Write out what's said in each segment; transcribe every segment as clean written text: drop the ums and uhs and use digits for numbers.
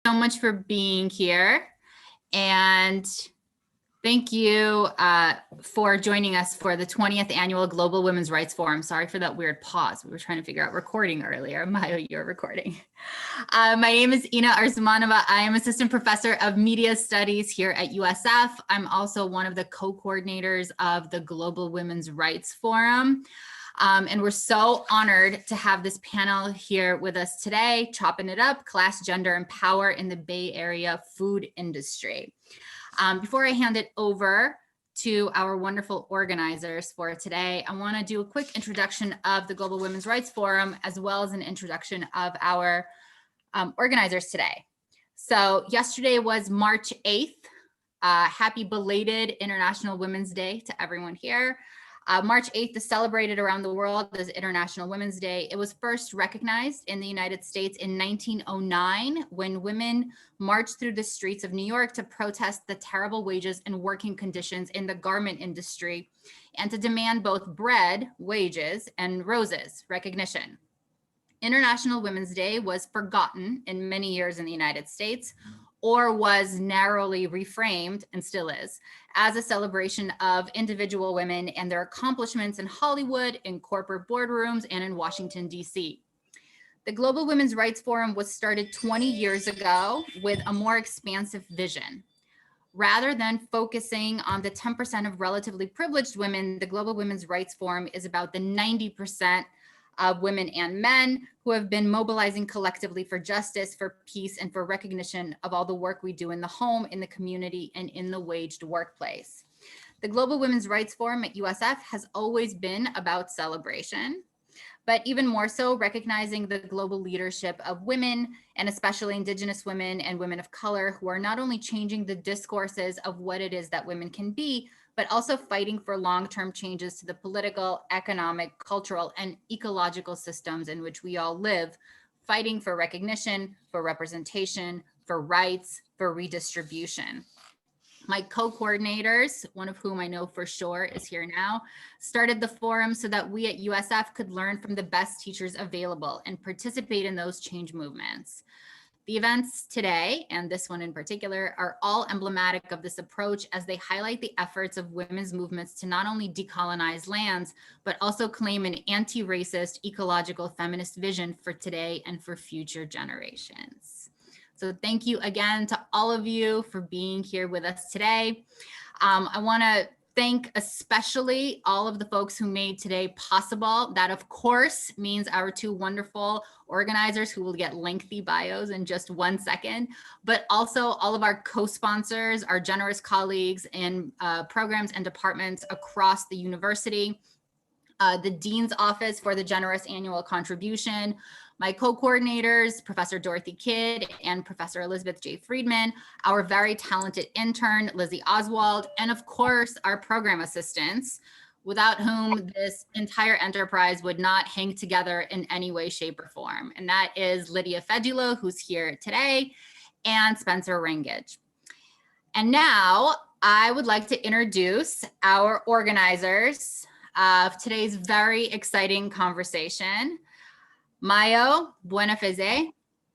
So much for being here, and thank you for joining us for the 20th Annual Global Women's Rights Forum. Sorry for that weird pause. We were trying to figure out recording earlier. Mayo, you're recording. My name is Ina Arzmanova. I am Assistant Professor of Media Studies here at USF. I'm also one of the co-coordinators of the Global Women's Rights Forum. And we're so honored to have this panel here with us today, chopping it up, class, gender, and power in the Bay Area food industry. Before I hand it over to our wonderful organizers for today, I want to do a quick introduction of the Global Women's Rights Forum, as well as an introduction of our organizers today. So yesterday was March 8th. Happy belated International Women's Day to everyone here. March 8th is celebrated around the world as International Women's Day. It was first recognized in the United States in 1909 when women marched through the streets of New York to protest the terrible wages and working conditions in the garment industry and to demand both bread, wages, and roses, recognition. International Women's Day was forgotten in many years in the United States, or was narrowly reframed, and still is, as a celebration of individual women and their accomplishments in Hollywood, in corporate boardrooms, and in Washington, D.C. The Global Women's Rights Forum was started 20 years ago with a more expansive vision. Rather than focusing on the 10% of relatively privileged women, the Global Women's Rights Forum is about the 90% of women and men who have been mobilizing collectively for justice, for peace, and for recognition of all the work we do in the home, in the community, and in the waged workplace. The Global Women's Rights Forum at USF has always been about celebration, but even more so recognizing the global leadership of women, and especially Indigenous women and women of color, who are not only changing the discourses of what it is that women can be, but also fighting for long-term changes to the political, economic, cultural, and ecological systems in which we all live, fighting for recognition, for representation, for rights, for redistribution. My co-coordinators, one of whom I know for sure is here now, started the forum so that we at USF could learn from the best teachers available and participate in those change movements. The events today, and this one in particular, are all emblematic of this approach as they highlight the efforts of women's movements to not only decolonize lands, but also claim an anti-racist, ecological, feminist vision for today and for future generations. So thank you again to all of you for being here with us today. I want to thank especially all of the folks who made today possible. That, of course, means our two wonderful organizers who will get lengthy bios in just 1 second, but also all of our co-sponsors, our generous colleagues in programs and departments across the university, the Dean's Office for the generous annual contribution, my co-coordinators, Professor Dorothy Kidd and Professor Elizabeth J. Friedman, our very talented intern, Lizzie Oswald, and of course, our program assistants, without whom this entire enterprise would not hang together in any way, shape, or form. And that is Lydia Fedulo, who's here today, and Spencer Rangage. And now I would like to introduce our organizers of today's very exciting conversation, Mayo, Buenafe-Ze,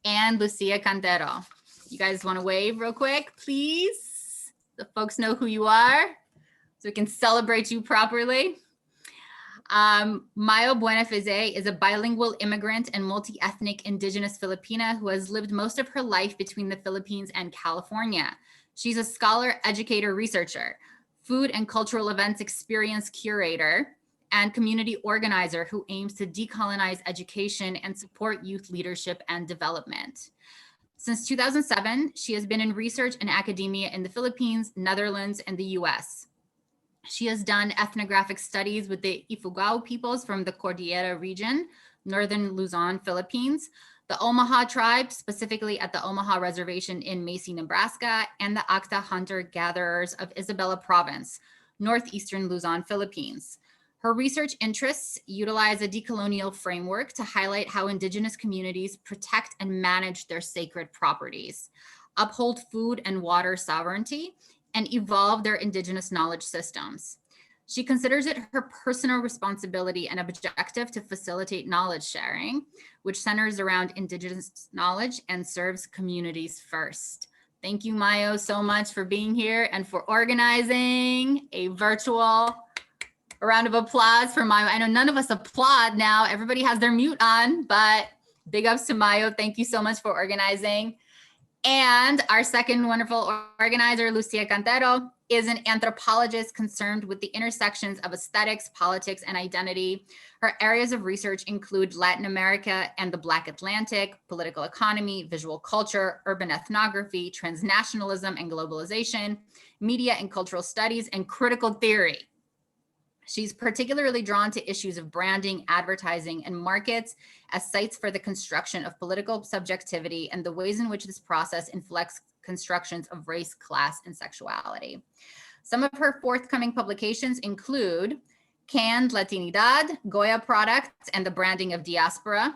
and Lucia, Cantero. You guys want to wave real quick, please? The folks know who you are, so we can celebrate you properly. Mayo Buenafe-Ze is a bilingual immigrant and multi-ethnic Indigenous Filipina who has lived most of her life between the Philippines and California. She's a scholar, educator, researcher, food and cultural events experience curator, and community organizer who aims to decolonize education and support youth leadership and development. Since 2007, she has been in research and academia in the Philippines, Netherlands, and the US. She has done ethnographic studies with the Ifugao peoples from the Cordillera region, northern Luzon, Philippines, the Omaha tribe, specifically at the Omaha Reservation in Macy, Nebraska, and the Acta hunter-gatherers of Isabela Province, northeastern Luzon, Philippines. Her research interests utilize a decolonial framework to highlight how Indigenous communities protect and manage their sacred properties, uphold food and water sovereignty, and evolve their Indigenous knowledge systems. She considers it her personal responsibility and objective to facilitate knowledge sharing, which centers around Indigenous knowledge and serves communities first. Thank you, Mayo, so much for being here and for organizing a virtual round of applause for Mayo. I know none of us applaud now. Everybody has their mute on, but big ups to Mayo. Thank you so much for organizing. And our second wonderful organizer, Lucia Cantero, is an anthropologist concerned with the intersections of aesthetics, politics, and identity. Her areas of research include Latin America and the Black Atlantic, political economy, visual culture, urban ethnography, transnationalism and globalization, media and cultural studies, and critical theory. She's particularly drawn to issues of branding, advertising, and markets as sites for the construction of political subjectivity and the ways in which this process inflects constructions of race, class, and sexuality. Some of her forthcoming publications include Canned Latinidad, Goya Products, and the Branding of Diaspora,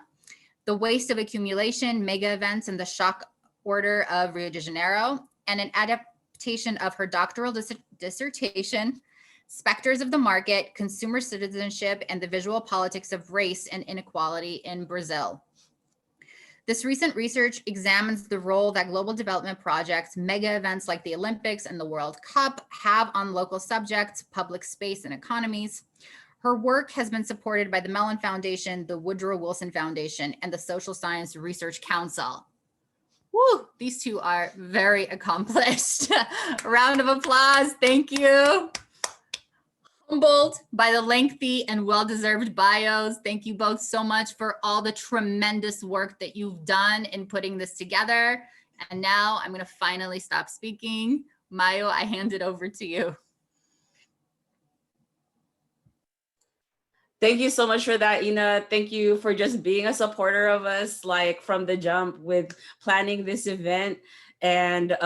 The Waste of Accumulation, Mega Events and the Shock Order of Rio de Janeiro, and an adaptation of her doctoral dissertation, Specters of the Market, Consumer Citizenship, and the Visual Politics of Race and Inequality in Brazil. This recent research examines the role that global development projects, mega events like the Olympics and the World Cup have on local subjects, public space, and economies. Her work has been supported by the Mellon Foundation, the Woodrow Wilson Foundation, and the Social Science Research Council. Woo, these two are very accomplished. A round of applause, thank you. Humbled by the lengthy and well-deserved bios. Thank you both so much for all the tremendous work that you've done in putting this together. And now I'm going to finally stop speaking. Mayo, I hand it over to you. Thank you so much for that, Ina. Thank you for just being a supporter of us, like from the jump with planning this event. And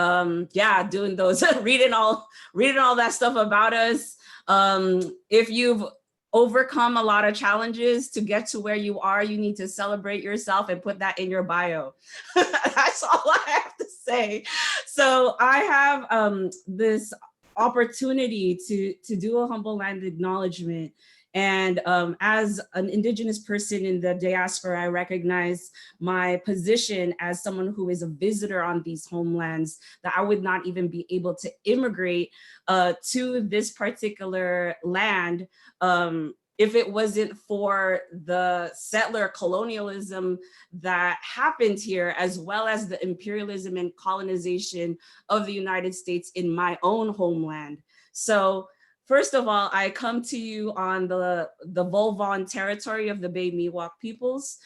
yeah, doing those, reading all that stuff about us. If you've overcome a lot of challenges to get to where you are, you need to celebrate yourself and put that in your bio. That's all I have to say. So I have this opportunity to do a humble land acknowledgement. And as an Indigenous person in the diaspora, I recognize my position as someone who is a visitor on these homelands, that I would not even be able to immigrate to this particular land if it wasn't for the settler colonialism that happened here, as well as the imperialism and colonization of the United States in my own homeland. So first of all, I come to you on the Volvon territory of the Bay Miwok peoples,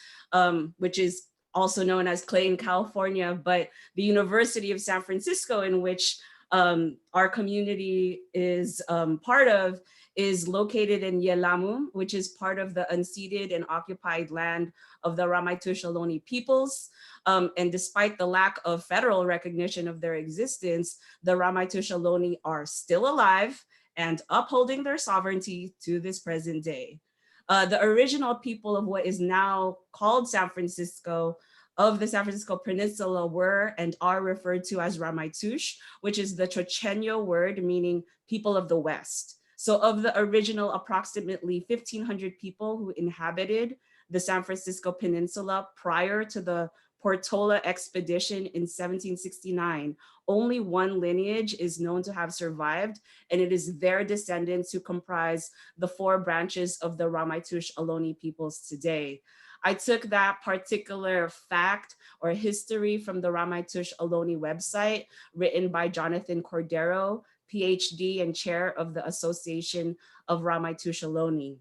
which is also known as Clayton, California, but the University of San Francisco, in which our community is part of, is located in Yelamu, which is part of the unceded and occupied land of the Ramaytush Ohlone peoples. And despite the lack of federal recognition of their existence, the Ramaytush Ohlone are still alive and upholding their sovereignty to this present day. The original people of what is now called San Francisco, of the San Francisco Peninsula, were and are referred to as Ramaytush, which is the Chochenyo word meaning people of the West. So of the original approximately 1,500 people who inhabited the San Francisco Peninsula prior to the Portola expedition in 1769, only one lineage is known to have survived, and it is their descendants who comprise the 4 branches of the Ramaytush Ohlone peoples today. I took that particular fact or history from the Ramaytush Ohlone website, written by Jonathan Cordero, PhD and chair of the Association of Ramaytush Ohlone.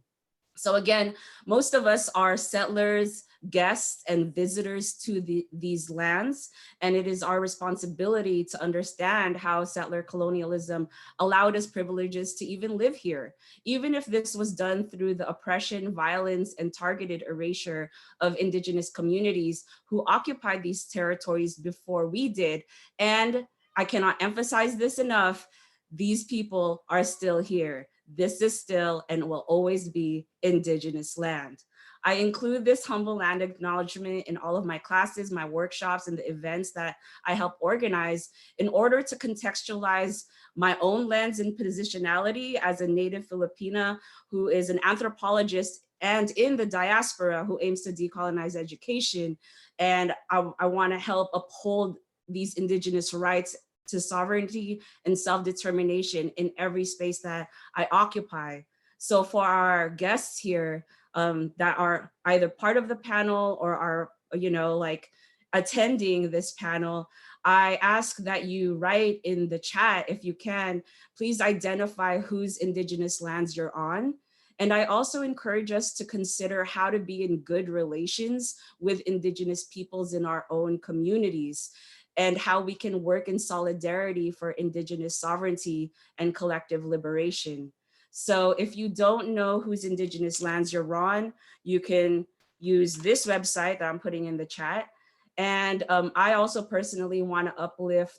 So again, most of us are settlers, guests, and visitors to these lands, and it is our responsibility to understand how settler colonialism allowed us privileges to even live here, even if this was done through the oppression, violence, and targeted erasure of Indigenous communities who occupied these territories before we did. And I cannot emphasize this enough, these people are still here. This is still and will always be Indigenous land. I include this humble land acknowledgement in all of my classes, my workshops, and the events that I help organize in order to contextualize my own lens and positionality as a Native Filipina who is an anthropologist and in the diaspora who aims to decolonize education. And I want to help uphold these Indigenous rights to sovereignty and self-determination in every space that I occupy. So for our guests here that are either part of the panel or are, like attending this panel, I ask that you write in the chat, if you can, please identify whose Indigenous lands you're on. And I also encourage us to consider how to be in good relations with Indigenous peoples in our own communities, and how we can work in solidarity for Indigenous sovereignty and collective liberation. So if you don't know whose Indigenous lands you're on, you can use this website that I'm putting in the chat. And I also personally want to uplift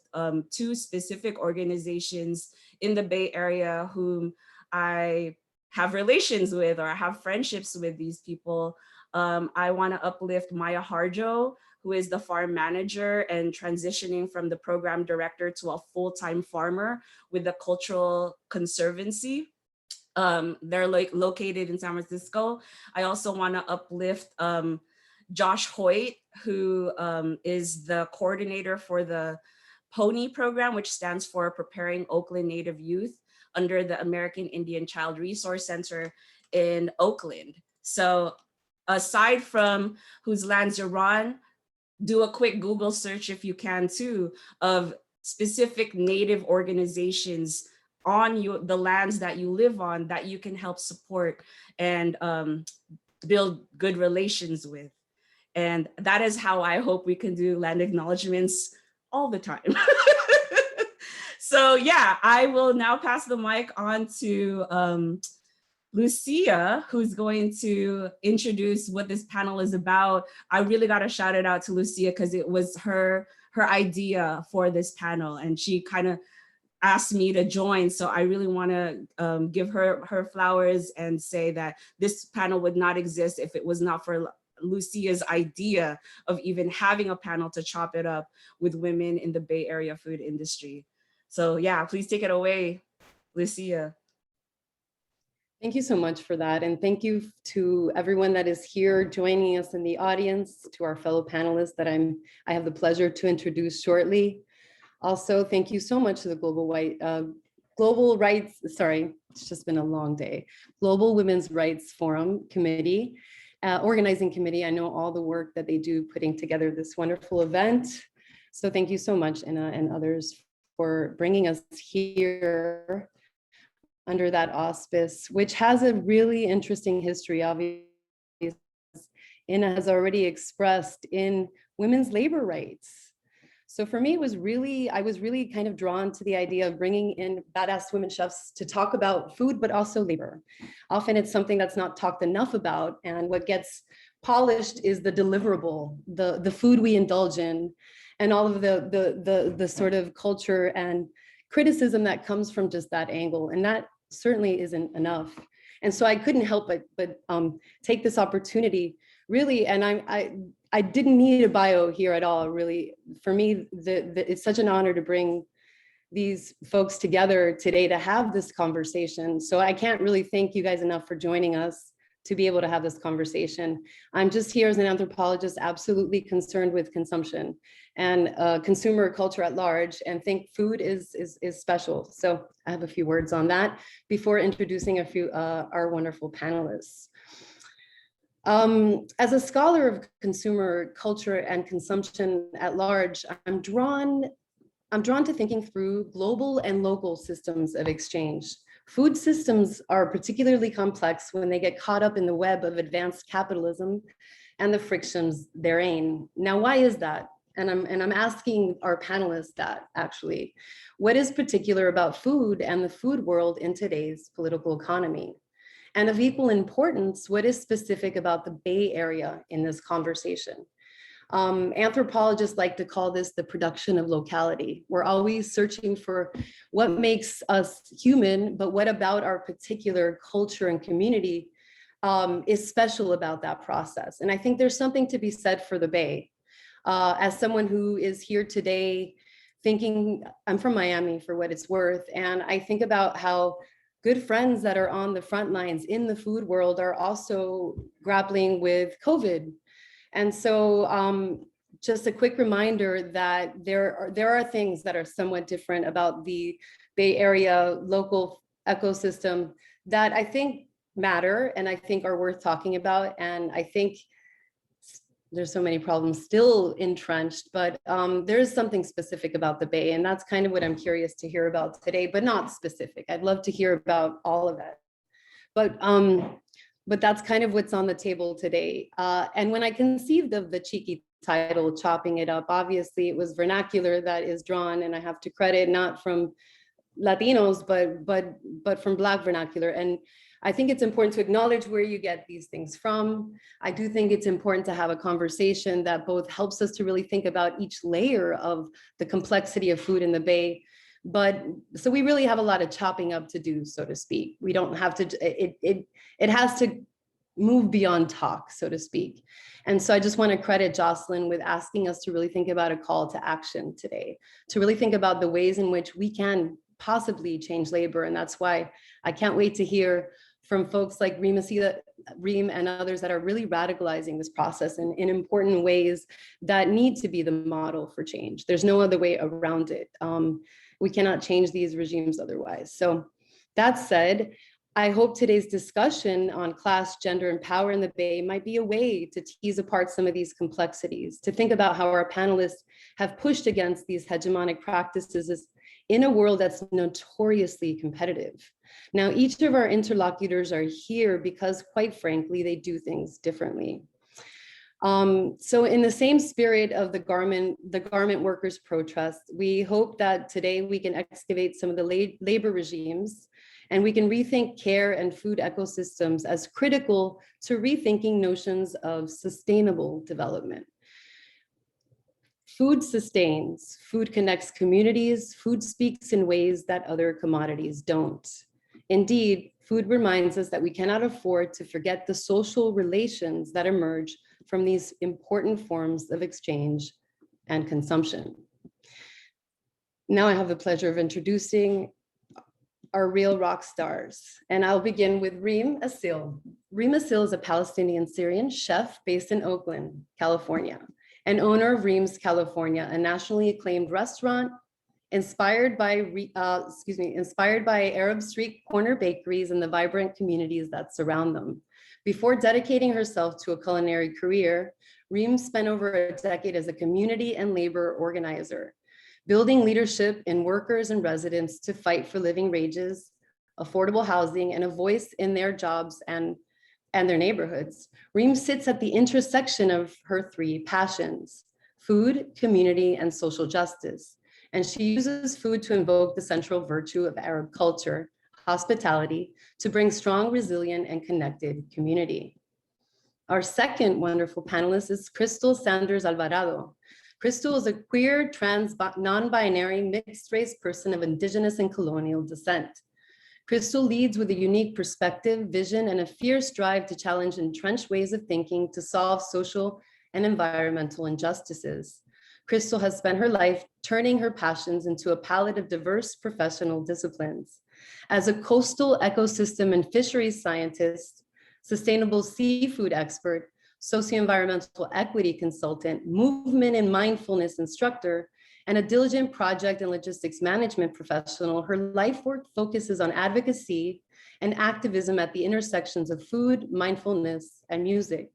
two specific organizations in the Bay Area whom I have relations with or have friendships with these people. I want to uplift Maya Harjo, who is the farm manager and transitioning from the program director to a full-time farmer with the Cultural Conservancy. They're located in San Francisco. I also want to uplift Josh Hoyt, who is the coordinator for the PONY program, which stands for Preparing Oakland Native Youth, under the American Indian Child Resource Center in Oakland. So aside from whose lands you're on, do a quick Google search if you can too, of specific Native organizations on the lands that you live on that you can help support and build good relations with. And that is how I hope we can do land acknowledgements all the time. So yeah, I will now pass the mic on to Lucia, who's going to introduce what this panel is about. I really got to shout it out to Lucia because it was her idea for this panel, and she kind of asked me to join. So I really want to give her flowers and say that this panel would not exist if it was not for Lucia's idea of even having a panel to chop it up with women in the Bay Area food industry. So yeah, please take it away, Lucia. Thank you so much for that. And thank you to everyone that is here joining us in the audience, to our fellow panelists that I have the pleasure to introduce shortly. Also, thank you so much to the Global Women's Rights Forum Committee, Organizing Committee. I know all the work that they do putting together this wonderful event. So thank you so much, and others, for bringing us here under that auspice, which has a really interesting history, obviously, and has already expressed in women's labor rights. So for me, I was really kind of drawn to the idea of bringing in badass women chefs to talk about food, but also labor. Often it's something that's not talked enough about, and what gets polished is the deliverable, the food we indulge in, and all of the sort of culture and criticism that comes from just that angle. And that certainly isn't enough. And so I couldn't help but take this opportunity, really. And I didn't need a bio here at all, really. For me, it's such an honor to bring these folks together today to have this conversation. So I can't really thank you guys enough for joining us to be able to have this conversation. I'm just here as an anthropologist, absolutely concerned with consumption and consumer culture at large, and think food is special. So I have a few words on that before introducing our wonderful panelists. As a scholar of consumer culture and consumption at large, I'm drawn to thinking through global and local systems of exchange. Food systems are particularly complex when they get caught up in the web of advanced capitalism and the frictions therein. Now, why is that? And I'm asking our panelists that, actually. What is particular about food and the food world in today's political economy? And of equal importance, what is specific about the Bay Area in this conversation? Anthropologists like to call this the production of locality. We're always searching for what makes us human, but what about our particular culture and community is special about that process. And I think there's something to be said for the Bay. As someone who is here today thinking, I'm from Miami for what it's worth, and I think about how good friends that are on the front lines in the food world are also grappling with COVID. And so just a quick reminder that there are things that are somewhat different about the Bay Area local ecosystem that I think matter and I think are worth talking about. And I think there's so many problems still entrenched, but there is something specific about the Bay, and that's kind of what I'm curious to hear about today, but not specific. I'd love to hear about all of it. But that's kind of what's on the table today. And when I conceived of the cheeky title, Chopping It Up, obviously it was vernacular that is drawn, and I have to credit not from Latinos, but from Black vernacular. And I think it's important to acknowledge where you get these things from. I do think it's important to have a conversation that both helps us to really think about each layer of the complexity of food in the Bay. But so we really have a lot of chopping up to do, so to speak. We don't have to, it has to move beyond talk, so to speak. And so I just want to credit Jocelyn with asking us to really think about a call to action today, to really think about the ways in which we can possibly change labor. And that's why I can't wait to hear from folks like Reem Assil, Reem and others that are really radicalizing this process in important ways that need to be the model for change. There's no other way around it. We cannot change these regimes otherwise. So that said, I hope today's discussion on class, gender, and power in the Bay might be a way to tease apart some of these complexities, to think about how our panelists have pushed against these hegemonic practices in a world that's notoriously competitive. Now, each of our interlocutors are here because, quite frankly, they do things differently. So in the same spirit of the garment workers' protest, we hope that today we can excavate some of the labor regimes and we can rethink care and food ecosystems as critical to rethinking notions of sustainable development. Food sustains, food connects communities, food speaks in ways that other commodities don't. Indeed, food reminds us that we cannot afford to forget the social relations that emerge from these important forms of exchange and consumption. Now I have the pleasure of introducing our real rock stars, and I'll begin with Reem Assil. Reem Assil is a Palestinian Syrian chef based in Oakland, California, and owner of Reems, California, a nationally acclaimed restaurant inspired by Arab street corner bakeries and the vibrant communities that surround them. Before dedicating herself to a culinary career, Reem spent over a decade as a community and labor organizer, building leadership in workers and residents to fight for living wages, affordable housing, and a voice in their jobs and their neighborhoods. Reem sits at the intersection of her three passions: food, community, and social justice. And she uses food to invoke the central virtue of Arab culture, hospitality, to bring strong, resilient, and connected community. Our second wonderful panelist is Crystal Sanders-Alvarado. Crystal is a queer, trans, non-binary, mixed-race person of indigenous and colonial descent. Crystal leads with a unique perspective, vision, and a fierce drive to challenge entrenched ways of thinking to solve social and environmental injustices. Crystal has spent her life turning her passions into a palette of diverse professional disciplines. As a coastal ecosystem and fisheries scientist, sustainable seafood expert, socio-environmental equity consultant, movement and mindfulness instructor, and a diligent project and logistics management professional, her life work focuses on advocacy and activism at the intersections of food, mindfulness, and music.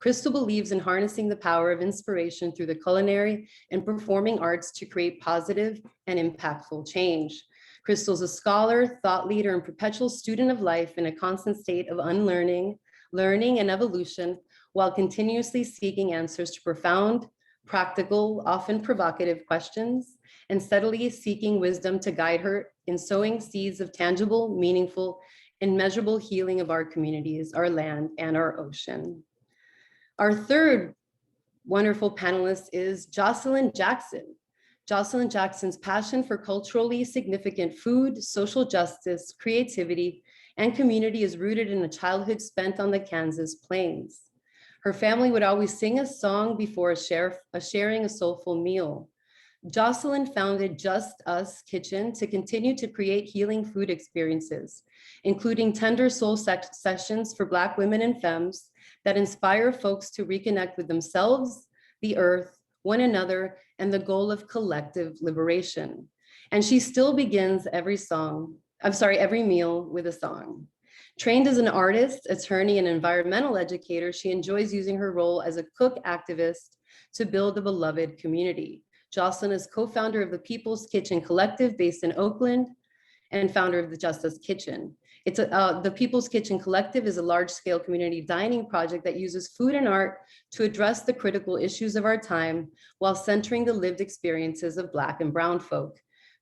Crystal believes in harnessing the power of inspiration through the culinary and performing arts to create positive and impactful change. Crystal's a scholar, thought leader, and perpetual student of life in a constant state of unlearning, learning, and evolution, while continuously seeking answers to profound, practical, often provocative questions, and steadily seeking wisdom to guide her in sowing seeds of tangible, meaningful, and measurable healing of our communities, our land, and our ocean. Our third wonderful panelist is Jocelyn Jackson. Jocelyn Jackson's passion for culturally significant food, social justice, creativity, and community is rooted in a childhood spent on the Kansas plains. Her family would always sing a song before sharing a soulful meal. Jocelyn founded JustUs Kitchen to continue to create healing food experiences, including tender soul sessions for Black women and femmes that inspire folks to reconnect with themselves, the earth, one another, and the goal of collective liberation. And she still begins every meal with a song. Trained as an artist, attorney, and environmental educator, she enjoys using her role as a cook activist to build a beloved community. Jocelyn is co-founder of the People's Kitchen Collective based in Oakland and founder of the JustUs Kitchen. The People's Kitchen Collective is a large-scale community dining project that uses food and art to address the critical issues of our time while centering the lived experiences of Black and Brown folk.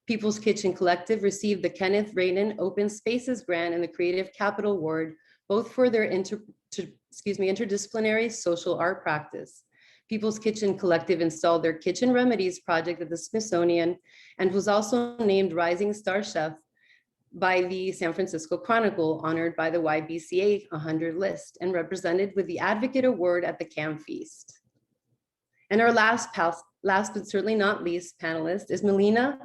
People's Kitchen Collective received the Kenneth Raden Open Spaces Grant and the Creative Capital Award, both for their interdisciplinary social art practice. People's Kitchen Collective installed their Kitchen Remedies project at the Smithsonian and was also named Rising Star Chef by the San Francisco Chronicle, honored by the YBCA 100 list, and represented with the Advocate Award at the Cam Feast. And our last but certainly not least panelist is Malina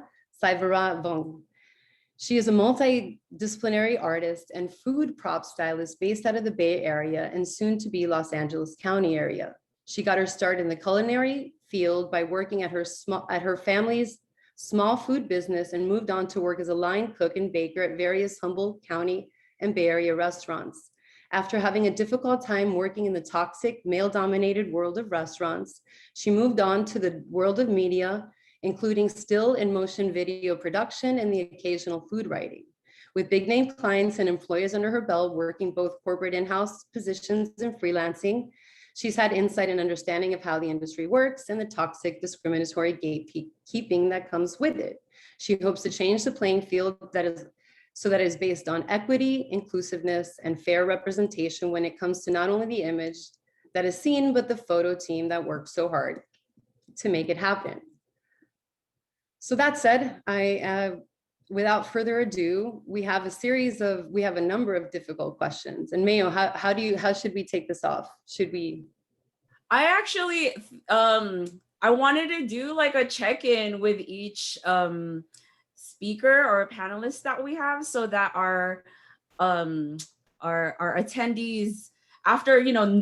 Syvoravong. She is a multidisciplinary artist and food prop stylist based out of the Bay Area and soon to be Los Angeles County area. She got her start in the culinary field by working at her family's small food business and moved on to work as a line cook and baker at various Humboldt County and Bay Area restaurants. After having a difficult time working in the toxic, male-dominated world of restaurants, she moved on to the world of media, including still and motion video production and the occasional food writing. With big name clients and employers under her belt, working both corporate in-house positions and freelancing, she's had insight and understanding of how the industry works and the toxic discriminatory gatekeeping that comes with it. She hopes to change the playing field that is based on equity, inclusiveness, and fair representation when it comes to not only the image that is seen, but the photo team that works so hard to make it happen. So that said, without further ado, we have a number of difficult questions. And Mayo, how should we take this off? I actually, I wanted to do like a check-in with each speaker or panelist that we have, so that our attendees, after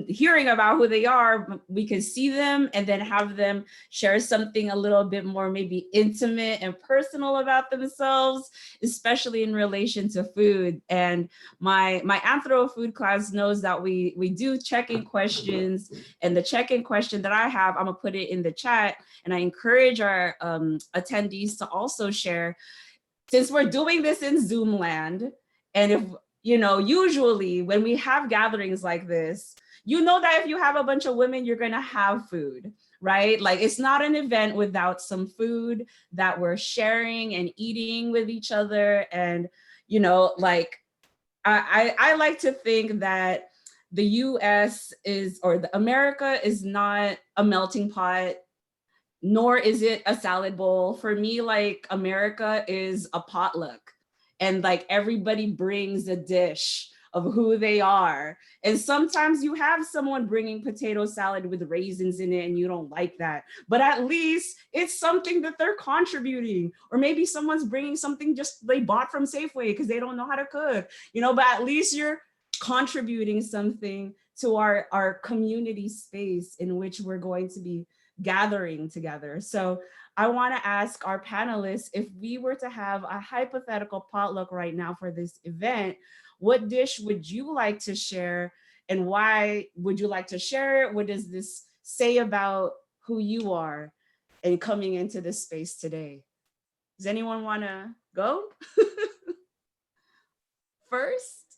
hearing about who they are, we can see them and then have them share something a little bit more maybe intimate and personal about themselves, especially in relation to food. And my Anthro food class knows that we do check-in questions, and the check-in question that I have, I'm gonna put it in the chat, and I encourage our attendees to also share, since we're doing this in Zoom land, and if usually when we have gatherings like this, that if you have a bunch of women, you're gonna have food, right? Like, it's not an event without some food that we're sharing and eating with each other. And, like, I like to think that the US America is not a melting pot, nor is it a salad bowl. For me, like, America is a potluck. And like, everybody brings a dish of who they are. And sometimes you have someone bringing potato salad with raisins in it and you don't like that, but at least it's something that they're contributing. Or maybe someone's bringing something just they bought from Safeway because they don't know how to cook, but at least you're contributing something to our community space in which we're going to be gathering together. So I want to ask our panelists, if we were to have a hypothetical potluck right now for this event, what dish would you like to share, and why would you like to share it? What does this say about who you are and coming into this space today? Does anyone want to go first?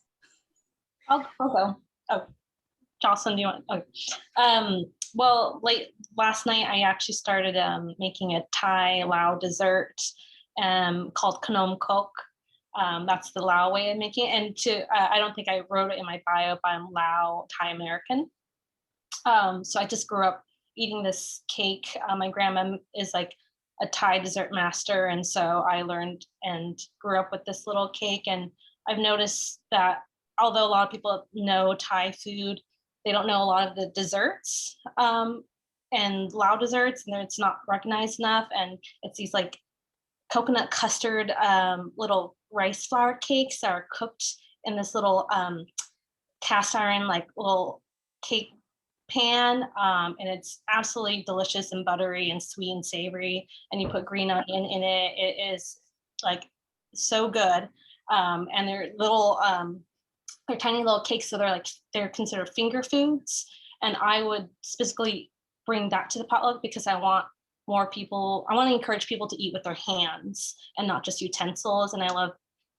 I'll go. Oh, Jocelyn, do you want? Okay. Well, last night I actually started making a Thai Lao dessert called Knom Kok. That's the Lao way of making it. And I don't think I wrote it in my bio, but I'm Lao Thai American. So I just grew up eating this cake. My grandma is like a Thai dessert master. And so I learned and grew up with this little cake. And I've noticed that although a lot of people know Thai food, they don't know a lot of the desserts and Lao desserts, and it's not recognized enough. And it's these like coconut custard little rice flour cakes that are cooked in this little cast iron like little cake pan, and it's absolutely delicious and buttery and sweet and savory, and you put green onion in it. It is like so good. And they're little they're tiny little cakes, so they're considered finger foods, and I would specifically bring that to the potluck because I want to encourage people to eat with their hands and not just utensils. And I love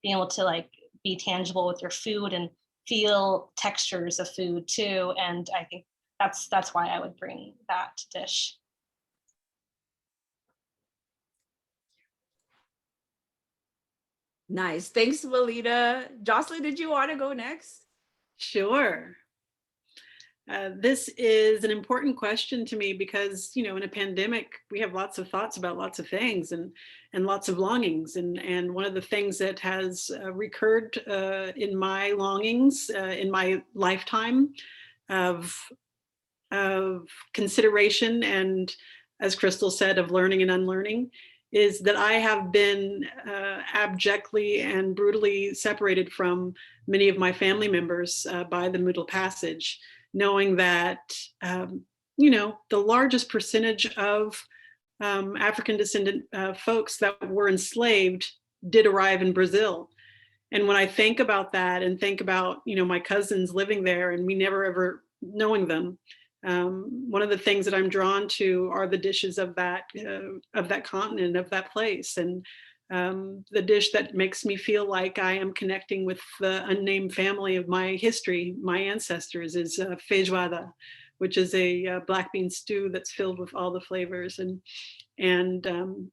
being able to like be tangible with your food and feel textures of food too. And I think that's why I would bring that dish. Nice. Thanks, Malina. Jocelyn, did you want to go next? Sure. This is an important question to me because, you know, in a pandemic, we have lots of thoughts about lots of things and lots of longings. And one of the things that has recurred in my longings in my lifetime of consideration and, as Crystal said, of learning and unlearning, is that I have been abjectly and brutally separated from many of my family members by the Middle Passage, knowing that, you know, the largest percentage of African descendant folks that were enslaved did arrive in Brazil. And when I think about that and think about, you know, my cousins living there and me never ever knowing them, one of the things that I'm drawn to are the dishes of that continent, of that place. And the dish that makes me feel like I am connecting with the unnamed family of my history, my ancestors, is feijoada, which is a black bean stew that's filled with all the flavors and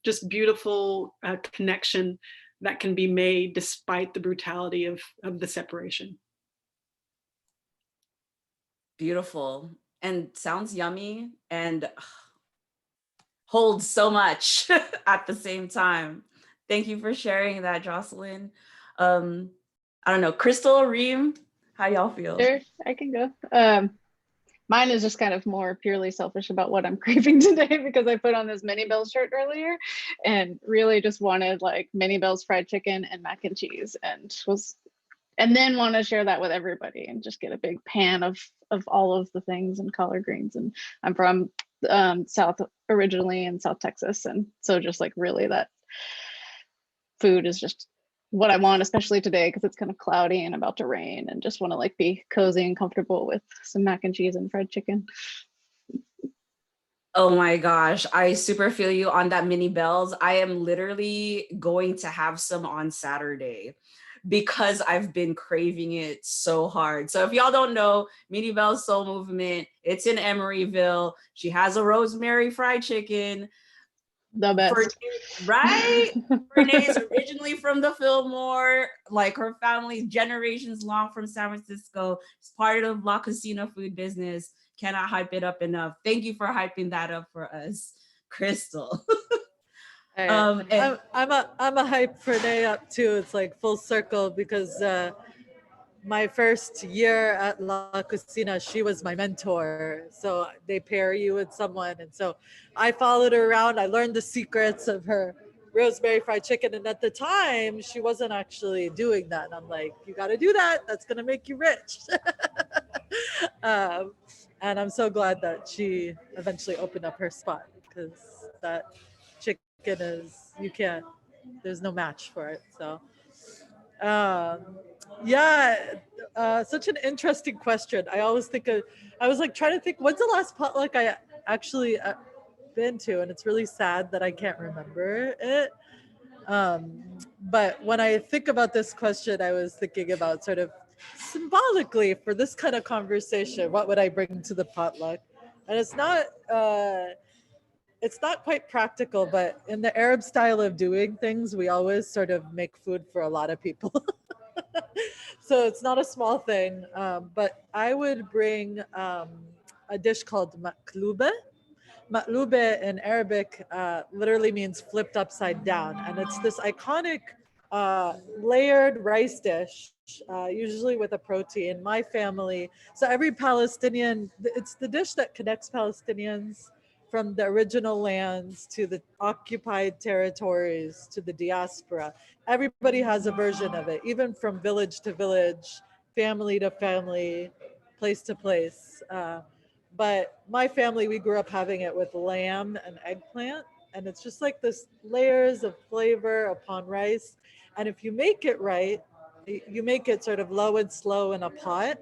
just beautiful connection that can be made despite the brutality of the separation. Beautiful. And sounds yummy and holds so much at the same time. Thank you for sharing that, Jocelyn. I don't know, Crystal, Reem, how y'all feel? Sure, I can go. Mine is just kind of more purely selfish about what I'm craving today because I put on this Mini Bell's shirt earlier and really just wanted like Mini Bell's fried chicken and mac and cheese and then want to share that with everybody and just get a big pan of all of the things and collard greens. And I'm from South originally in South Texas. And so just like really that food is just what I want, especially today, because it's kind of cloudy and about to rain and just want to like be cozy and comfortable with some mac and cheese and fried chicken. Oh my gosh, I super feel you on that Mini Bells. I am literally going to have some on Saturday because I've been craving it so hard. So if y'all don't know, Mini Bell's Soul Movement, it's in Emeryville. She has a rosemary fried chicken. The best. Right? Renee is originally from the Fillmore, like her family generations long from San Francisco. It's part of La Cocina food business. Cannot hype it up enough. Thank you for hyping that up for us, Crystal. I'm a hype Renee up too. It's like full circle because my first year at La Cocina, she was my mentor. So they pair you with someone. And so I followed her around. I learned the secrets of her rosemary fried chicken. And at the time, she wasn't actually doing that. And I'm like, you got to do that. That's going to make you rich. And I'm so glad that she eventually opened up her spot because that chicken is, there's no match for it. So such an interesting question. I always think I was like trying to think, when's the last potluck I actually been to? And it's really sad that I can't remember it. But when I think about this question, I was thinking about sort of symbolically for this kind of conversation, what would I bring to the potluck? And it's not quite practical, but in the Arab style of doing things, we always sort of make food for a lot of people. So it's not a small thing, but I would bring a dish called maklube. Maklube in Arabic literally means flipped upside down. And it's this iconic layered rice dish, usually with a protein. My family, so every Palestinian, it's the dish that connects Palestinians from the original lands to the occupied territories to the diaspora. Everybody has a version of it, even from village to village, family to family, place to place. But my family, we grew up having it with lamb and eggplant. And it's just like this layers of flavor upon rice. And if you make it right, you make it sort of low and slow in a pot.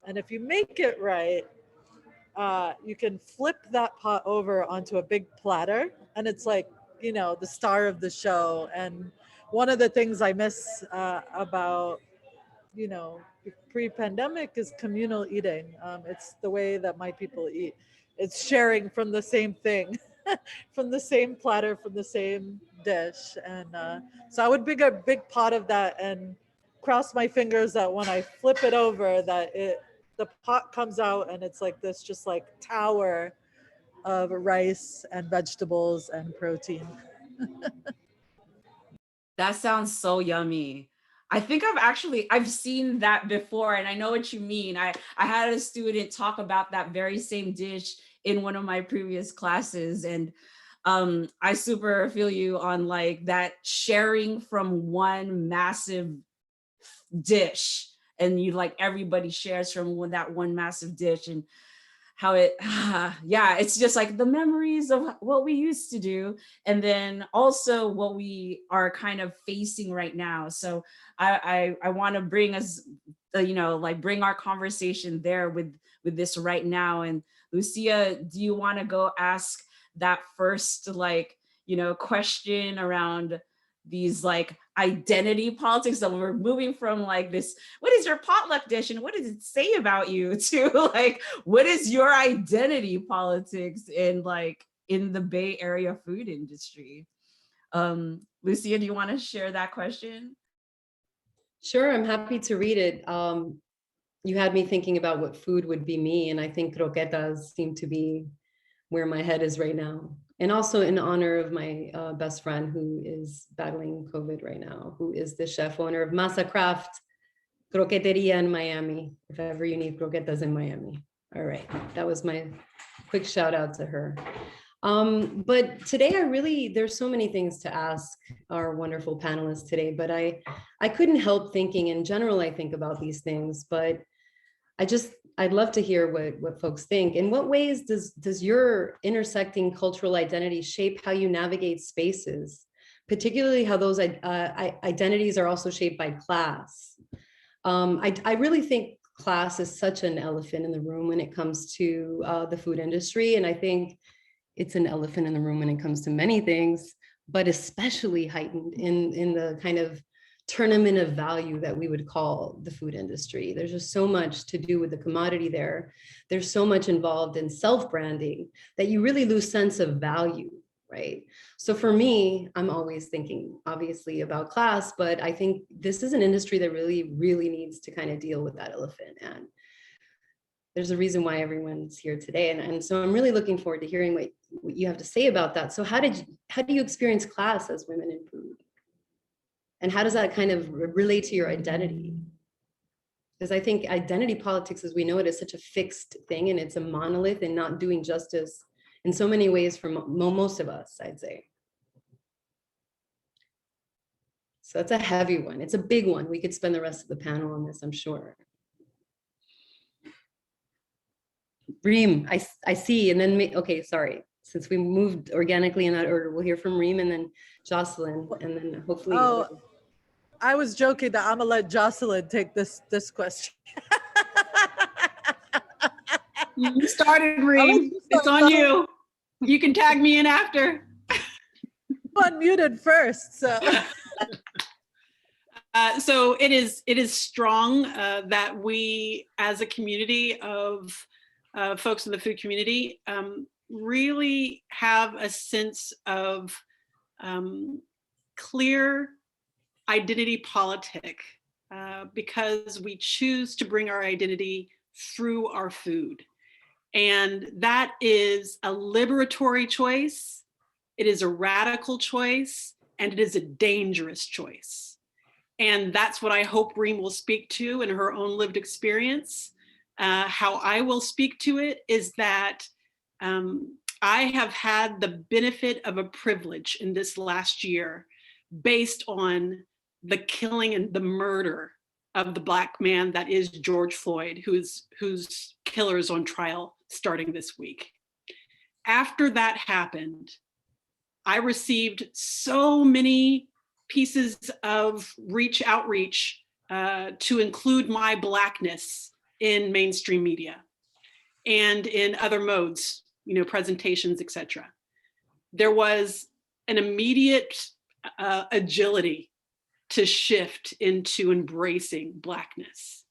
And if you make it right, you can flip that pot over onto a big platter. And it's like, you know, the star of the show. And one of the things I miss about, you know, pre-pandemic is communal eating. It's the way that my people eat. It's sharing from the same thing, from the same platter, from the same dish. And so I would make a big pot of that and cross my fingers that when I flip it over, that the pot comes out and it's like this just like tower of rice and vegetables and protein. That sounds so yummy. I think I've seen that before, and I know what you mean. I had a student talk about that very same dish in one of my previous classes, and I super feel you on like that sharing from one massive dish, and you like everybody shares from that one massive dish, and how it, yeah, it's just like the memories of what we used to do, and then also what we are kind of facing right now. So I want to bring us, you know, like bring our conversation there with this right now. And Lucia, do you want to go ask that first, like, you know, question around these like identity politics that we're moving from like this, what is your potluck dish and what does it say about you, to like, what is your identity politics in like in the Bay Area food industry? Lucia, do you want to share that question? Sure, I'm happy to read it. You had me thinking about what food would be me, and I think croquetas seem to be where my head is right now. And also in honor of my best friend who is battling COVID right now, who is the chef owner of Masa Craft Croqueteria in Miami, if ever you need croquetas in Miami. All right, that was my quick shout out to her. But today there's so many things to ask our wonderful panelists today, but I couldn't help thinking, in general, I think about these things, but I'd love to hear what folks think. In what ways does your intersecting cultural identity shape how you navigate spaces, particularly how those identities are also shaped by class? I really think class is such an elephant in the room when it comes to the food industry. And I think it's an elephant in the room when it comes to many things, but especially heightened in the kind of tournament of value that we would call the food industry. There's just so much to do with the commodity there. There's so much involved in self-branding that you really lose sense of value, right? So for me, I'm always thinking obviously about class, but I think this is an industry that really, really needs to kind of deal with that elephant. And there's a reason why everyone's here today. And so I'm really looking forward to hearing what you have to say about that. So how do you experience class as women in food? And how does that kind of relate to your identity? Because I think identity politics as we know it is such a fixed thing, and it's a monolith and not doing justice in so many ways for most of us, I'd say. So it's a heavy one. It's a big one. We could spend the rest of the panel on this, I'm sure. Reem, I see, and then, okay, sorry. Since we moved organically in that order, we'll hear from Reem and then Jocelyn, and then hopefully. Oh, I was joking that I'm gonna let Jocelyn take this question. You started, Reem. It's on you. You can tag me in after. Unmuted first, so. So it is strong that we, as a community of folks in the food community, really have a sense of clear identity politic because we choose to bring our identity through our food. And that is a liberatory choice, it is a radical choice, and it is a dangerous choice. And that's what I hope Reem will speak to in her own lived experience. How I will speak to it is that I have had the benefit of a privilege in this last year based on the killing and the murder of the Black man that is George Floyd, whose killer is on trial starting this week. After that happened, I received so many pieces of outreach to include my Blackness in mainstream media and in other modes, presentations, etc. There was an immediate agility to shift into embracing Blackness.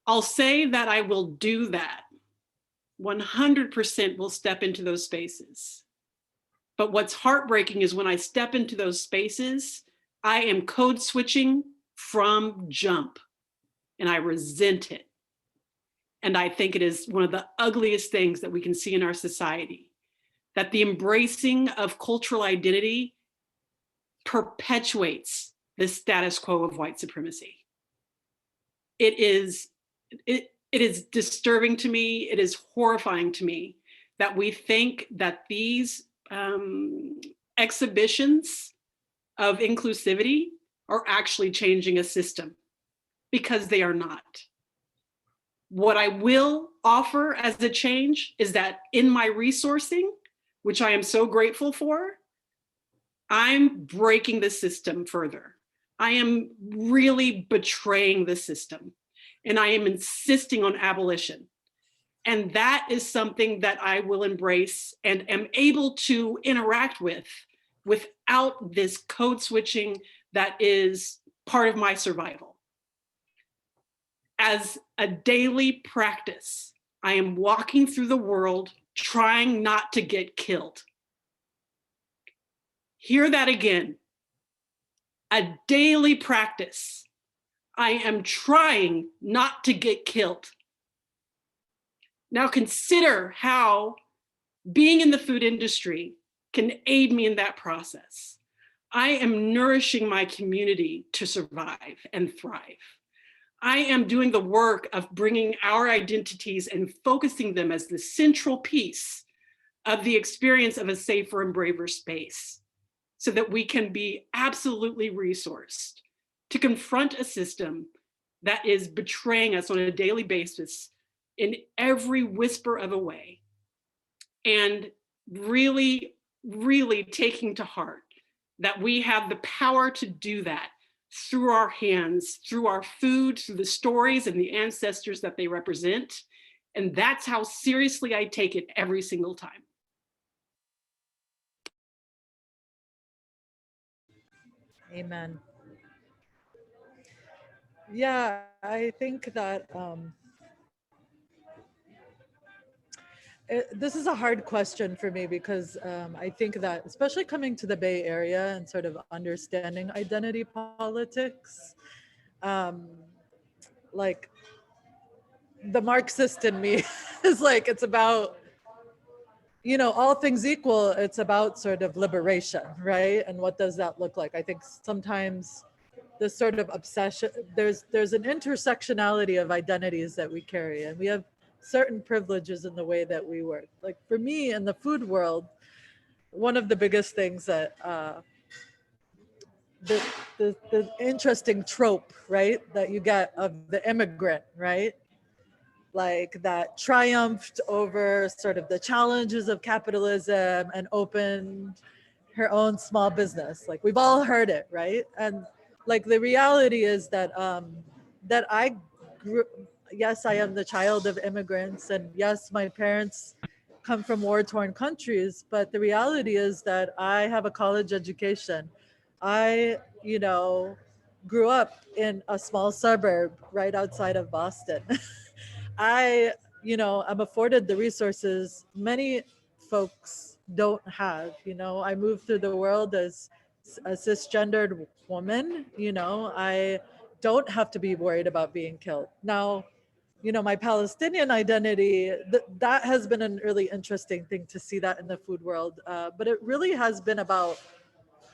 I'll say that I will do that. 100% will step into those spaces. But what's heartbreaking is when I step into those spaces, I am code switching from jump, and I resent it. And I think it is one of the ugliest things that we can see in our society, that the embracing of cultural identity perpetuates the status quo of white supremacy. It is disturbing to me. It is horrifying to me that we think that these exhibitions of inclusivity are actually changing a system, because they are not. What I will offer as a change is that in my resourcing, which I am so grateful for, I'm breaking the system further. I am really betraying the system, and I am insisting on abolition. And that is something that I will embrace and am able to interact with without this code switching that is part of my survival. As a daily practice, I am walking through the world trying not to get killed. Hear that again. A daily practice. I am trying not to get killed. Now consider how being in the food industry can aid me in that process. I am nourishing my community to survive and thrive. I am doing the work of bringing our identities and focusing them as the central piece of the experience of a safer and braver space, so that we can be absolutely resourced to confront a system that is betraying us on a daily basis in every whisper of a way, and really, really taking to heart that we have the power to do that through our hands, through our food, through the stories and the ancestors that they represent. And that's how seriously I take it every single time. Amen. Yeah, I think that this is a hard question for me, because I think that, especially coming to the Bay Area and sort of understanding identity politics, like the Marxist in me is like, it's about, all things equal, it's about sort of liberation, right? And what does that look like? I think sometimes this sort of obsession, there's an intersectionality of identities that we carry, and we have certain privileges in the way that we work. Like for me in the food world, one of the biggest things that the interesting trope, right, that you get of the immigrant, right, like that triumphed over sort of the challenges of capitalism and opened her own small business. Like we've all heard it, right? And like the reality is that that I grew, yes, I am the child of immigrants, and yes, my parents come from war-torn countries, but the reality is that I have a college education. I, grew up in a small suburb right outside of Boston. I, I'm afforded the resources many folks don't have. I moved through the world as a cisgendered woman. I don't have to be worried about being killed. Now, my Palestinian identity, that has been a really interesting thing to see that in the food world. But it really has been about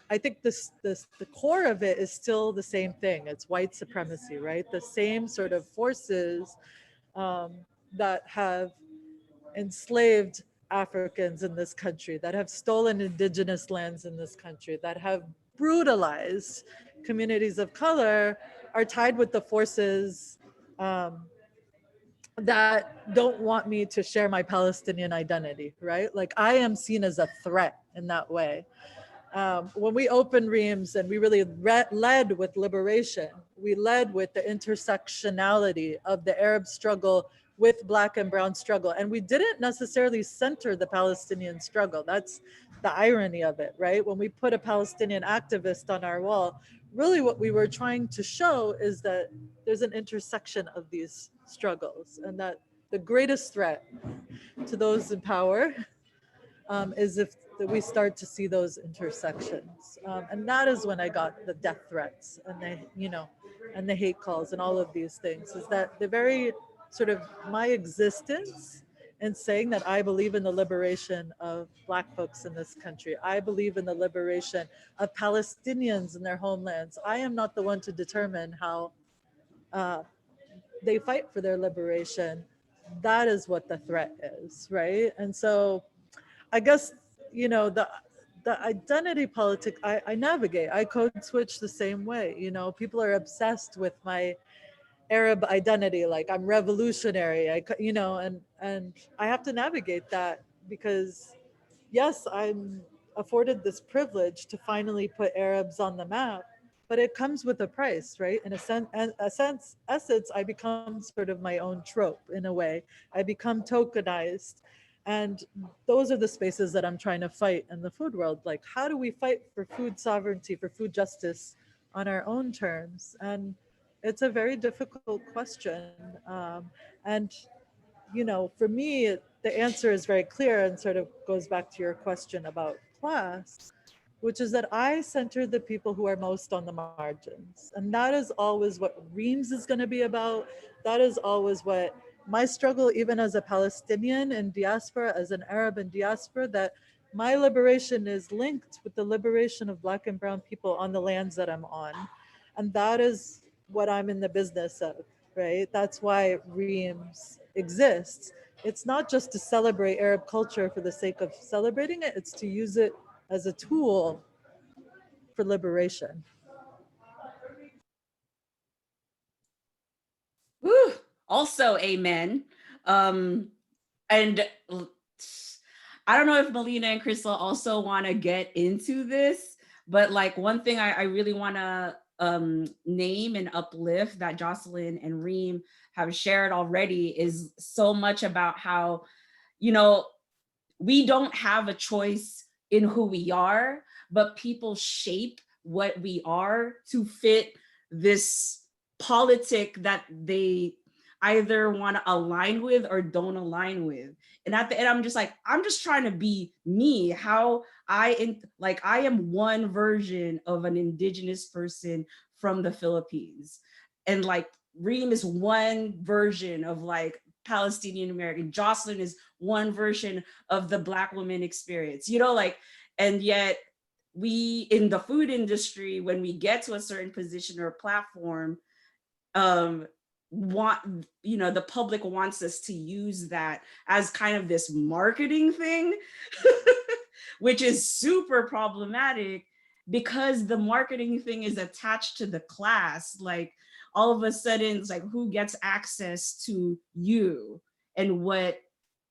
I think the core of it is still the same thing. It's white supremacy, right? The same sort of forces that have enslaved Africans in this country, that have stolen indigenous lands in this country, that have brutalized communities of color, are tied with the forces that don't want me to share my Palestinian identity, right? Like I am seen as a threat in that way. When we opened Reems and we really led with liberation, we led with the intersectionality of the Arab struggle with Black and Brown struggle. And we didn't necessarily center the Palestinian struggle. That's the irony of it, right? When we put a Palestinian activist on our wall, really what we were trying to show is that there's an intersection of these struggles, and that the greatest threat to those in power is if we start to see those intersections. And that is when I got the death threats and and the hate calls and all of these things, is that the very sort of my existence in saying that I believe in the liberation of Black folks in this country. I believe in the liberation of Palestinians in their homelands. I am not the one to determine how they fight for their liberation. That is what the threat is, right? And so I guess, the identity politic, I navigate, I code switch the same way. People are obsessed with my Arab identity, like I'm revolutionary, and I have to navigate that because yes, I'm afforded this privilege to finally put Arabs on the map, but it comes with a price, right? In essence, I become sort of my own trope in a way. I become tokenized. And those are the spaces that I'm trying to fight in the food world. Like, how do we fight for food sovereignty, for food justice on our own terms? And it's a very difficult question. And for me, the answer is very clear and sort of goes back to your question about class, which is that I center the people who are most on the margins. And that is always what Reems is going to be about. That is always what my struggle, even as a Palestinian in diaspora, as an Arab in diaspora, that my liberation is linked with the liberation of Black and Brown people on the lands that I'm on. And that is what I'm in the business of, right? That's why Reems exists. It's not just to celebrate Arab culture for the sake of celebrating it, it's to use it as a tool for liberation. Woo! Also, amen. And I don't know if Malina and Crystal also want to get into this, but like one thing I really want to name and uplift that Jocelyn and Reem have shared already is so much about how, we don't have a choice in who we are, but people shape what we are to fit this politic that they either want to align with or don't align with. And at the end, I'm just trying to be me, how I am one version of an indigenous person from the Philippines. And like Reem is one version of like Palestinian American. Jocelyn is one version of the Black woman experience, and yet we in the food industry, when we get to a certain position or platform, the public wants us to use that as kind of this marketing thing, which is super problematic because the marketing thing is attached to the class. Like all of a sudden it's like who gets access to you and what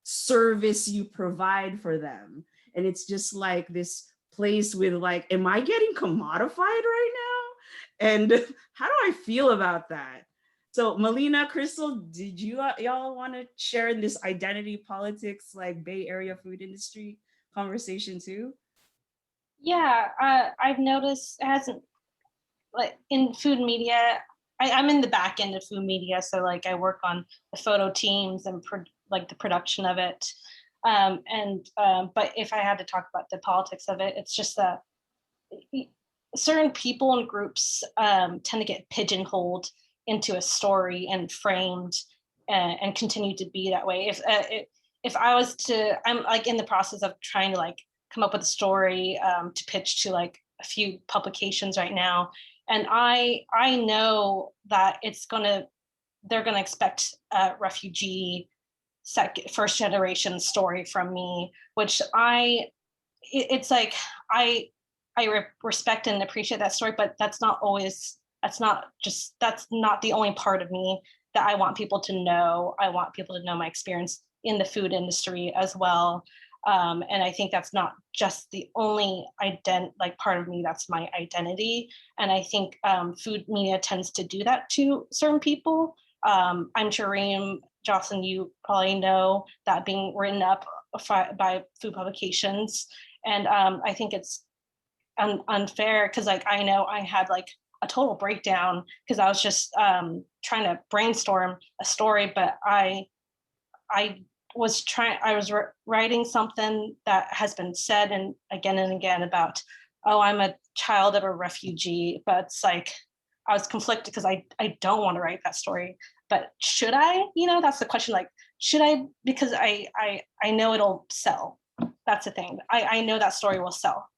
service you provide for them. And it's just like this place with like, am I getting commodified right now? And how do I feel about that? So Malina, Crystal, did y'all want to share in this identity politics, like Bay Area food industry conversation too? Yeah, I've noticed it hasn't, like in food media, I'm in the back end of food media. So like I work on the photo teams and the production of it. But if I had to talk about the politics of it, it's just that certain people and groups tend to get pigeonholed into a story and framed and continue to be that way. If I'm like in the process of trying to like come up with a story to pitch to like a few publications right now, and I know that they're gonna expect a refugee first generation story from me, which it's like I respect and appreciate that story, but that's not the only part of me that I want people to know. I want people to know my experience in the food industry as well. And I think that's not just the only part of me, that's my identity. And I think food media tends to do that to certain people. I'm sure Reem, Jocelyn, you probably know that being written up by food publications. And I think it's unfair because I know I had a total breakdown because I was just trying to brainstorm a story, but I was writing something that has been said and again about, oh, I'm a child of a refugee, but it's I was conflicted because I don't want to write that story, but should I? That's the question. Should I? Because I know it'll sell. That's the thing. I know that story will sell,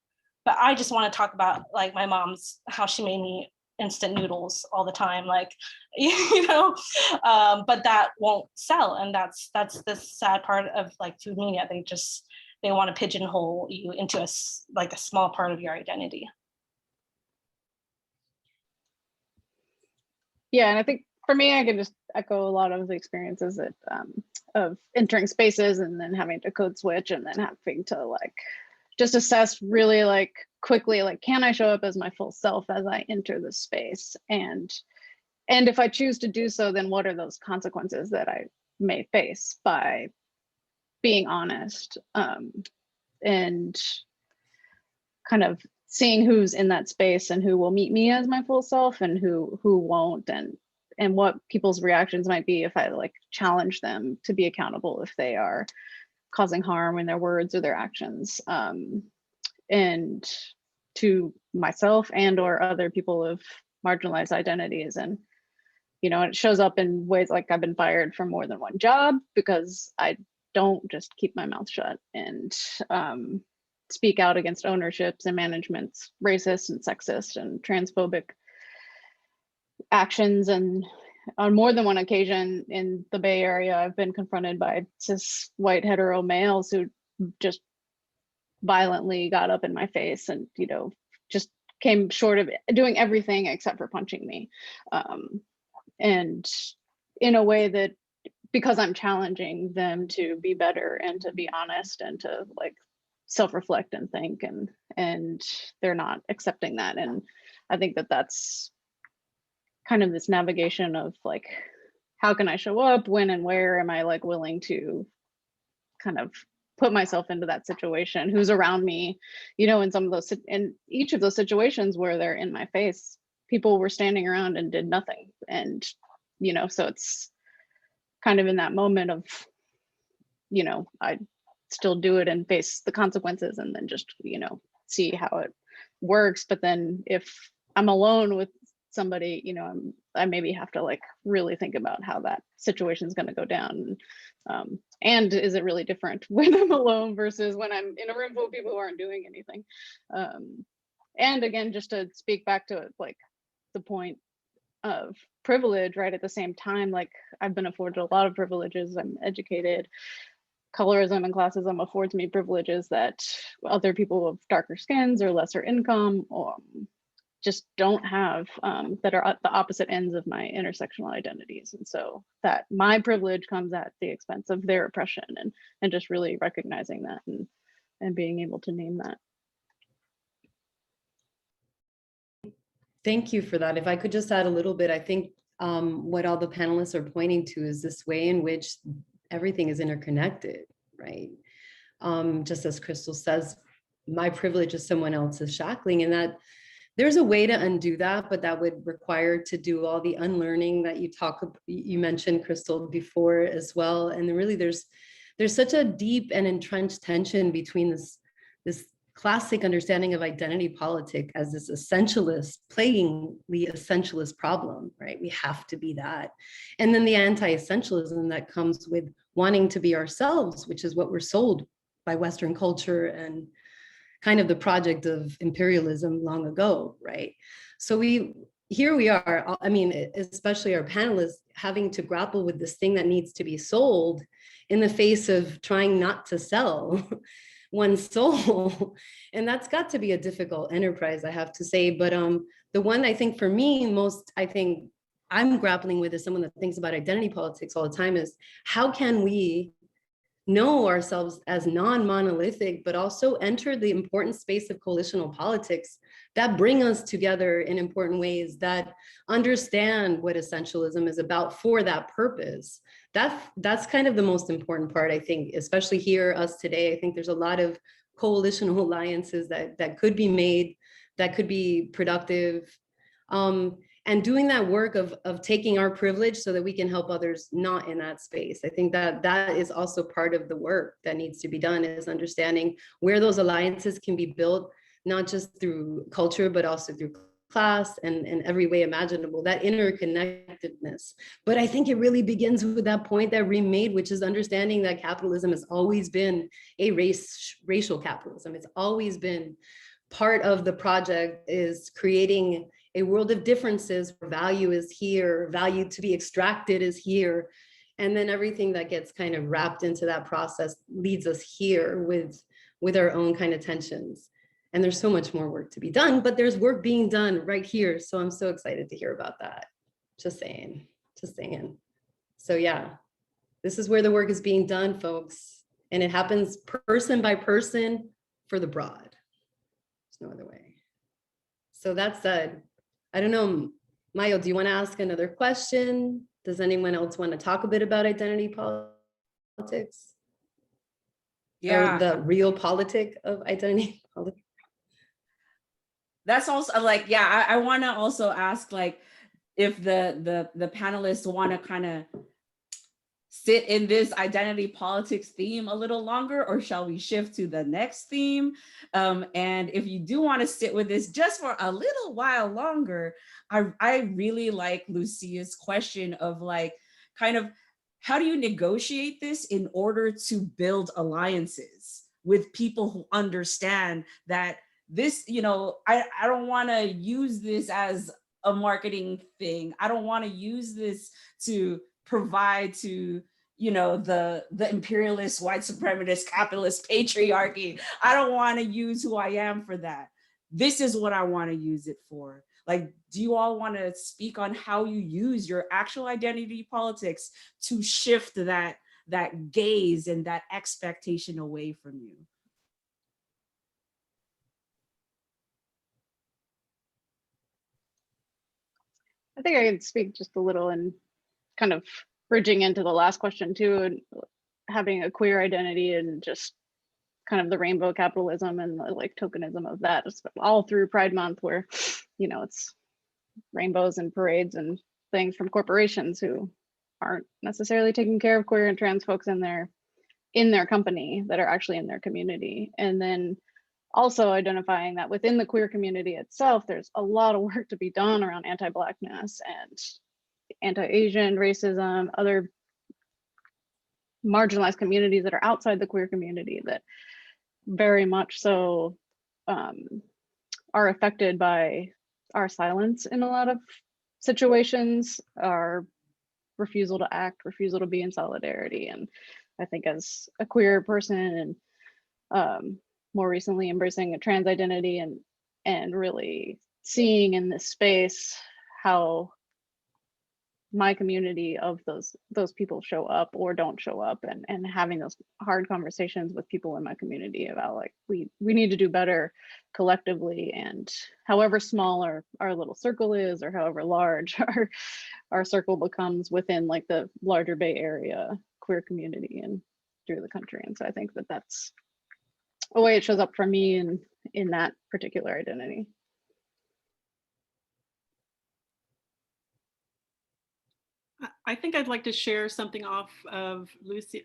but I just want to talk about my mom's, how she made me instant noodles all the time, but that won't sell. And that's the sad part of food media. They want to pigeonhole you into a small part of your identity. Yeah, and I think for me, I can just echo a lot of the experiences of entering spaces and then having to code switch and then having to just assess really quickly, can I show up as my full self as I enter the space? And if I choose to do so, then what are those consequences that I may face by being honest, and kind of seeing who's in that space and who will meet me as my full self and who won't, and what people's reactions might be if I challenge them to be accountable if they are causing harm in their words or their actions, and to myself and or other people of marginalized identities. And it shows up in ways I've been fired from more than one job because I don't just keep my mouth shut and speak out against ownerships and management's racist and sexist and transphobic actions. And on more than one occasion in the Bay Area, I've been confronted by cis white hetero males who just violently got up in my face and just came short of doing everything except for punching me, and in a way that, because I'm challenging them to be better and to be honest and to self-reflect and think, and they're not accepting that. And I think that's kind of this navigation of how can I show up, when and where am I willing to kind of put myself into that situation, who's around me, in some of those, in each of those situations where they're in my face, people were standing around and did nothing. And so it's kind of in that moment of I still do it and face the consequences and then just see how it works. But then if I'm alone with somebody, I maybe have to really think about how that situation is going to go down. And is it really different when I'm alone versus when I'm in a room full of people who aren't doing anything? And again, just to speak back to the point of privilege, right? At the same time, I've been afforded a lot of privileges. I'm educated. Colorism and classism affords me privileges that other people of darker skins or lesser income just don't have, that are at the opposite ends of my intersectional identities. And so that my privilege comes at the expense of their oppression, and just really recognizing that and being able to name that. Thank you for that. If I could just add a little bit, I think what all the panelists are pointing to is this way in which everything is interconnected, right? Just as Crystal says, my privilege is someone else's shackling, and that there's a way to undo that, but that would require to do all the unlearning that you mentioned, Crystal, before as well. And really there's such a deep and entrenched tension between this classic understanding of identity politic as this essentialist, plaguingly essentialist problem, right? We have to be that. And then the anti-essentialism that comes with wanting to be ourselves, which is what we're sold by Western culture kind of the project of imperialism long ago, right? So here we are, I mean, especially our panelists having to grapple with this thing that needs to be sold in the face of trying not to sell one's soul. And that's got to be a difficult enterprise, I have to say. But the one I think for me most, I think I'm grappling with is someone that thinks about identity politics all the time is how can we know ourselves as non-monolithic, but also enter the important space of coalitional politics that bring us together in important ways, that understand what essentialism is about for that purpose. That's kind of the most important part, I think, especially here, us today. I think there's a lot of coalitional alliances that could be made, that could be productive. And doing that work of taking our privilege so that we can help others not in that space. I think that is also part of the work that needs to be done, is understanding where those alliances can be built, not just through culture, but also through class and every way imaginable, that interconnectedness. But I think it really begins with that point that Reem made, which is understanding that capitalism has always been a racial capitalism. It's always been part of the project is creating a world of differences where value is here, value to be extracted is here. And then everything that gets kind of wrapped into that process leads us here with our own kind of tensions. And there's so much more work to be done, but there's work being done right here. So I'm so excited to hear about that. Just saying. So yeah, this is where the work is being done, folks. And it happens person by person for the broad. There's no other way. So that said, I don't know, Mayo, do you want to ask another question? Does anyone else want to talk a bit about identity politics? Yeah. Or the real politic of identity politics? That's also like, yeah, I want to also ask, like, if the panelists want to kind of sit in this identity politics theme a little longer, or shall we shift to the next theme? And if you do want to sit with this just for a little while longer, I really like Lucia's question of like, kind of, how do you negotiate this in order to build alliances with people who understand that this, you know, I don't want to use this as a marketing thing. I don't want to use this to provide to, you know, the imperialist, white supremacist, capitalist patriarchy. I don't want to use who I am for that. This is what I want to use it for. Like, do you all want to speak on how you use your actual identity politics to shift that gaze and that expectation away from you? I think I could speak just a little and kind of bridging into the last question too, and having a queer identity and just kind of the rainbow capitalism and the like tokenism of that, all through Pride Month, where, you know, it's rainbows and parades and things from corporations who aren't necessarily taking care of queer and trans folks in their company that are actually in their community. And then also identifying that within the queer community itself, there's a lot of work to be done around anti-Blackness and anti-Asian racism, other marginalized communities that are outside the queer community that very much so are affected by our silence in a lot of situations, our refusal to act, refusal to be in solidarity. And I think as a queer person and more recently embracing a trans identity and really seeing in this space how my community of those people show up or don't show up, and having those hard conversations with people in my community about like we need to do better collectively, and however small our little circle is or however large our circle becomes within like the larger Bay Area queer community and through the country. And so I think that's a way it shows up for me in that particular identity. I think I'd like to share something off of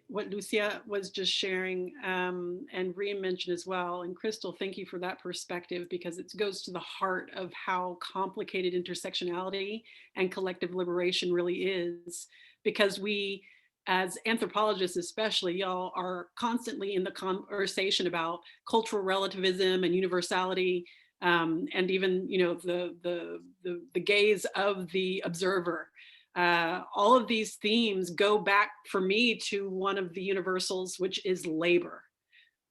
what Lucia was just sharing, and Reem mentioned as well. And Crystal, thank you for that perspective, because it goes to the heart of how complicated intersectionality and collective liberation really is, because we as anthropologists, especially, y'all are constantly in the conversation about cultural relativism and universality, and even, you know, the gaze of the observer. All of these themes go back for me to one of the universals, which is labor.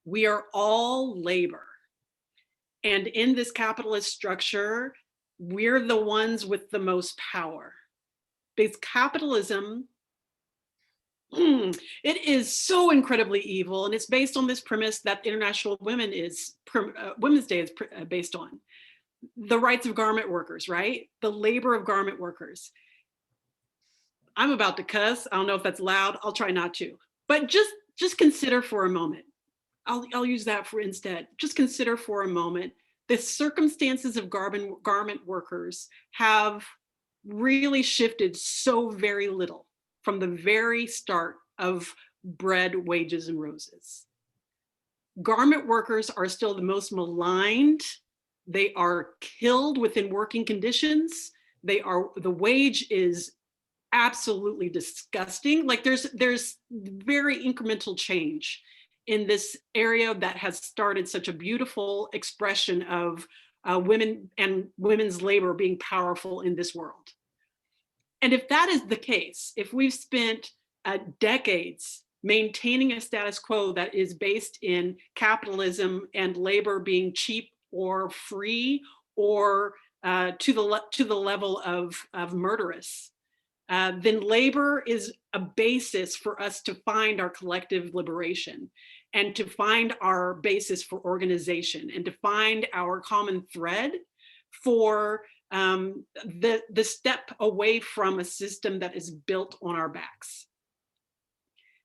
We are all labor. And in this capitalist structure, we're the ones with the most power. Because capitalism, it is so incredibly evil, and it's based on this premise that International Women's Day is based on. The rights of garment workers, right? The labor of garment workers. I'm about to cuss. I don't know if that's loud. I'll try not to. But just consider for a moment. I'll use that for instead. Just consider for a moment the circumstances of garment workers have really shifted so very little from the very start of bread, wages, and roses. Garment workers are still the most maligned. They are killed within working conditions. The wage is absolutely disgusting. Like there's very incremental change in this area that has started such a beautiful expression of women and women's labor being powerful in this world. And if that is the case, if we've spent decades maintaining a status quo that is based in capitalism and labor being cheap or free or to the level of murderous, then labor is a basis for us to find our collective liberation and to find our basis for organization and to find our common thread for the step away from a system that is built on our backs.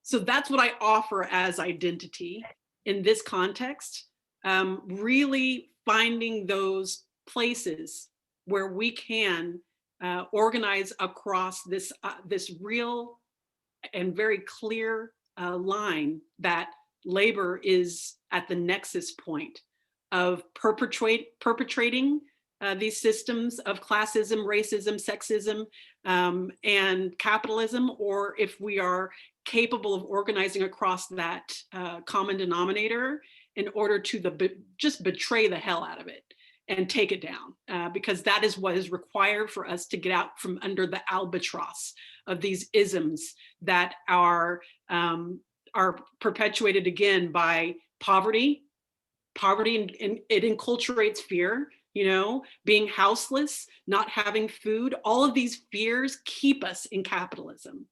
So that's what I offer as identity in this context, really finding those places where we can organize across this real and very clear line that labor is at the nexus point of perpetrating these systems of classism, racism, sexism, and capitalism, or if we are capable of organizing across that common denominator in order to just betray the hell out of it and take it down, because that is what is required for us to get out from under the albatross of these isms that are perpetuated again by poverty. Poverty, and it enculturates fear, you know, being houseless, not having food. All of these fears keep us in capitalism.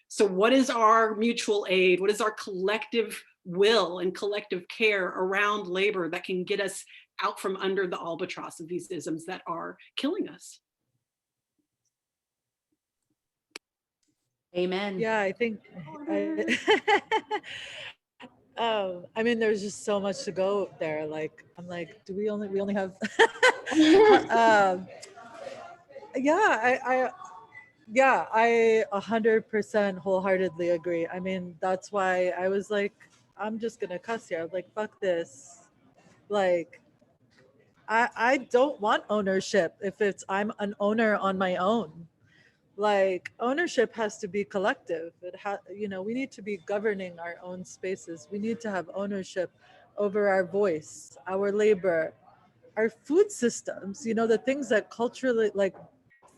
So what is our mutual aid? What is our collective will and collective care around labor that can get us out from under the albatross of these isms that are killing us? Amen. Yeah, I think I mean, there's just so much to go there. Like, I'm like, we only have yeah, I 100% wholeheartedly agree. I mean, that's why I was like, I'm just gonna cuss here. I was like, fuck this. Like, I don't want ownership if I'm an owner on my own. Like, ownership has to be collective. You know, we need to be governing our own spaces. We need to have ownership over our voice, our labor, our food systems, you know, the things that culturally like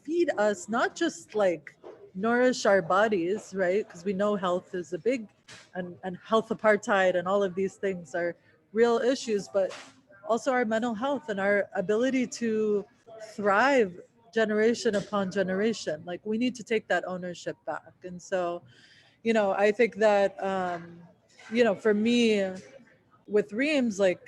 feed us, not just like nourish our bodies, right? Because we know health is a big and health apartheid and all of these things are real issues, but also our mental health and our ability to thrive generation upon generation. Like, we need to take that ownership back. And so, you know, I think that you know, for me with Reems, like,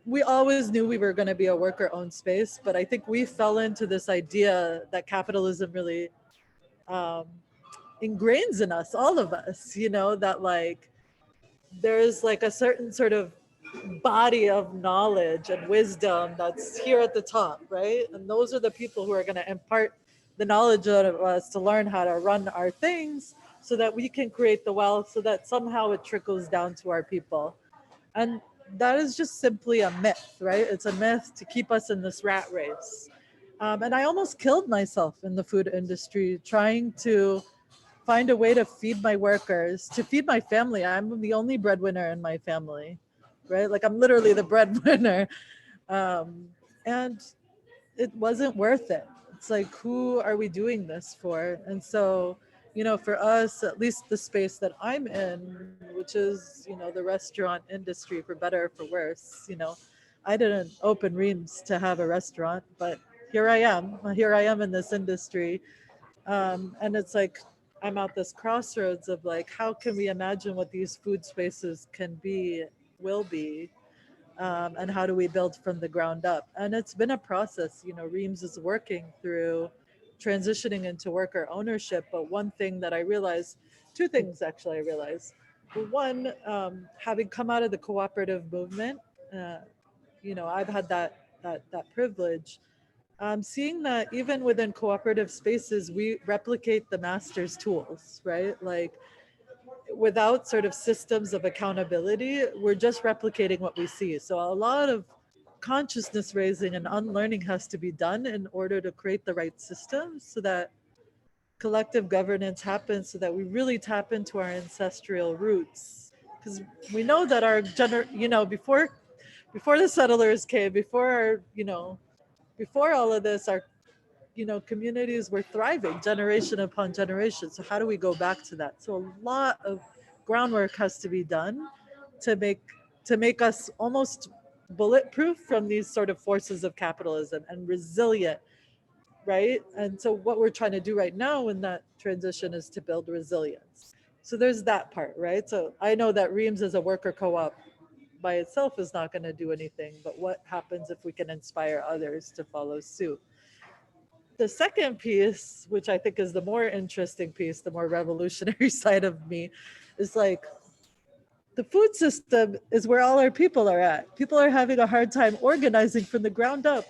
we always knew we were going to be a worker-owned space, but I think we fell into this idea that capitalism really ingrains in us, all of us, you know, that like there's like a certain sort of body of knowledge and wisdom that's here at the top, right? And those are the people who are going to impart the knowledge of us to learn how to run our things so that we can create the wealth, so that somehow it trickles down to our people. And that is just simply a myth, right? It's a myth to keep us in this rat race. And I almost killed myself in the food industry trying to find a way to feed my workers, to feed my family. I'm the only breadwinner in my family, right? Like I'm literally the breadwinner. And it wasn't worth it. It's like, who are we doing this for? And so, you know, for us, at least the space that I'm in, which is, you know, the restaurant industry, for better or for worse, you know, I didn't open Reems to have a restaurant, but here I am in this industry. And it's like, I'm at this crossroads of like, how can we imagine what these food spaces can be, will be, and how do we build from the ground up? And it's been a process. You know, Reems is working through transitioning into worker ownership. But one thing that I realized, two things actually I realized. One, having come out of the cooperative movement, you know, I've had that privilege. Seeing that even within cooperative spaces, we replicate the master's tools, right? Like without sort of systems of accountability, we're just replicating what we see. So a lot of consciousness raising and unlearning has to be done in order to create the right systems so that collective governance happens, so that we really tap into our ancestral roots. Because we know that our you know, before the settlers came, before all of this, our, you know, communities were thriving generation upon generation. So how do we go back to that? So a lot of groundwork has to be done to make us almost bulletproof from these sort of forces of capitalism and resilient, right? And so what we're trying to do right now in that transition is to build resilience. So there's that part, right? So I know that Reems as a worker co-op by itself is not going to do anything, but what happens if we can inspire others to follow suit? The second piece, which I think is the more interesting piece, the more revolutionary side of me, is like the food system is where all our people are at. People are having a hard time organizing from the ground up.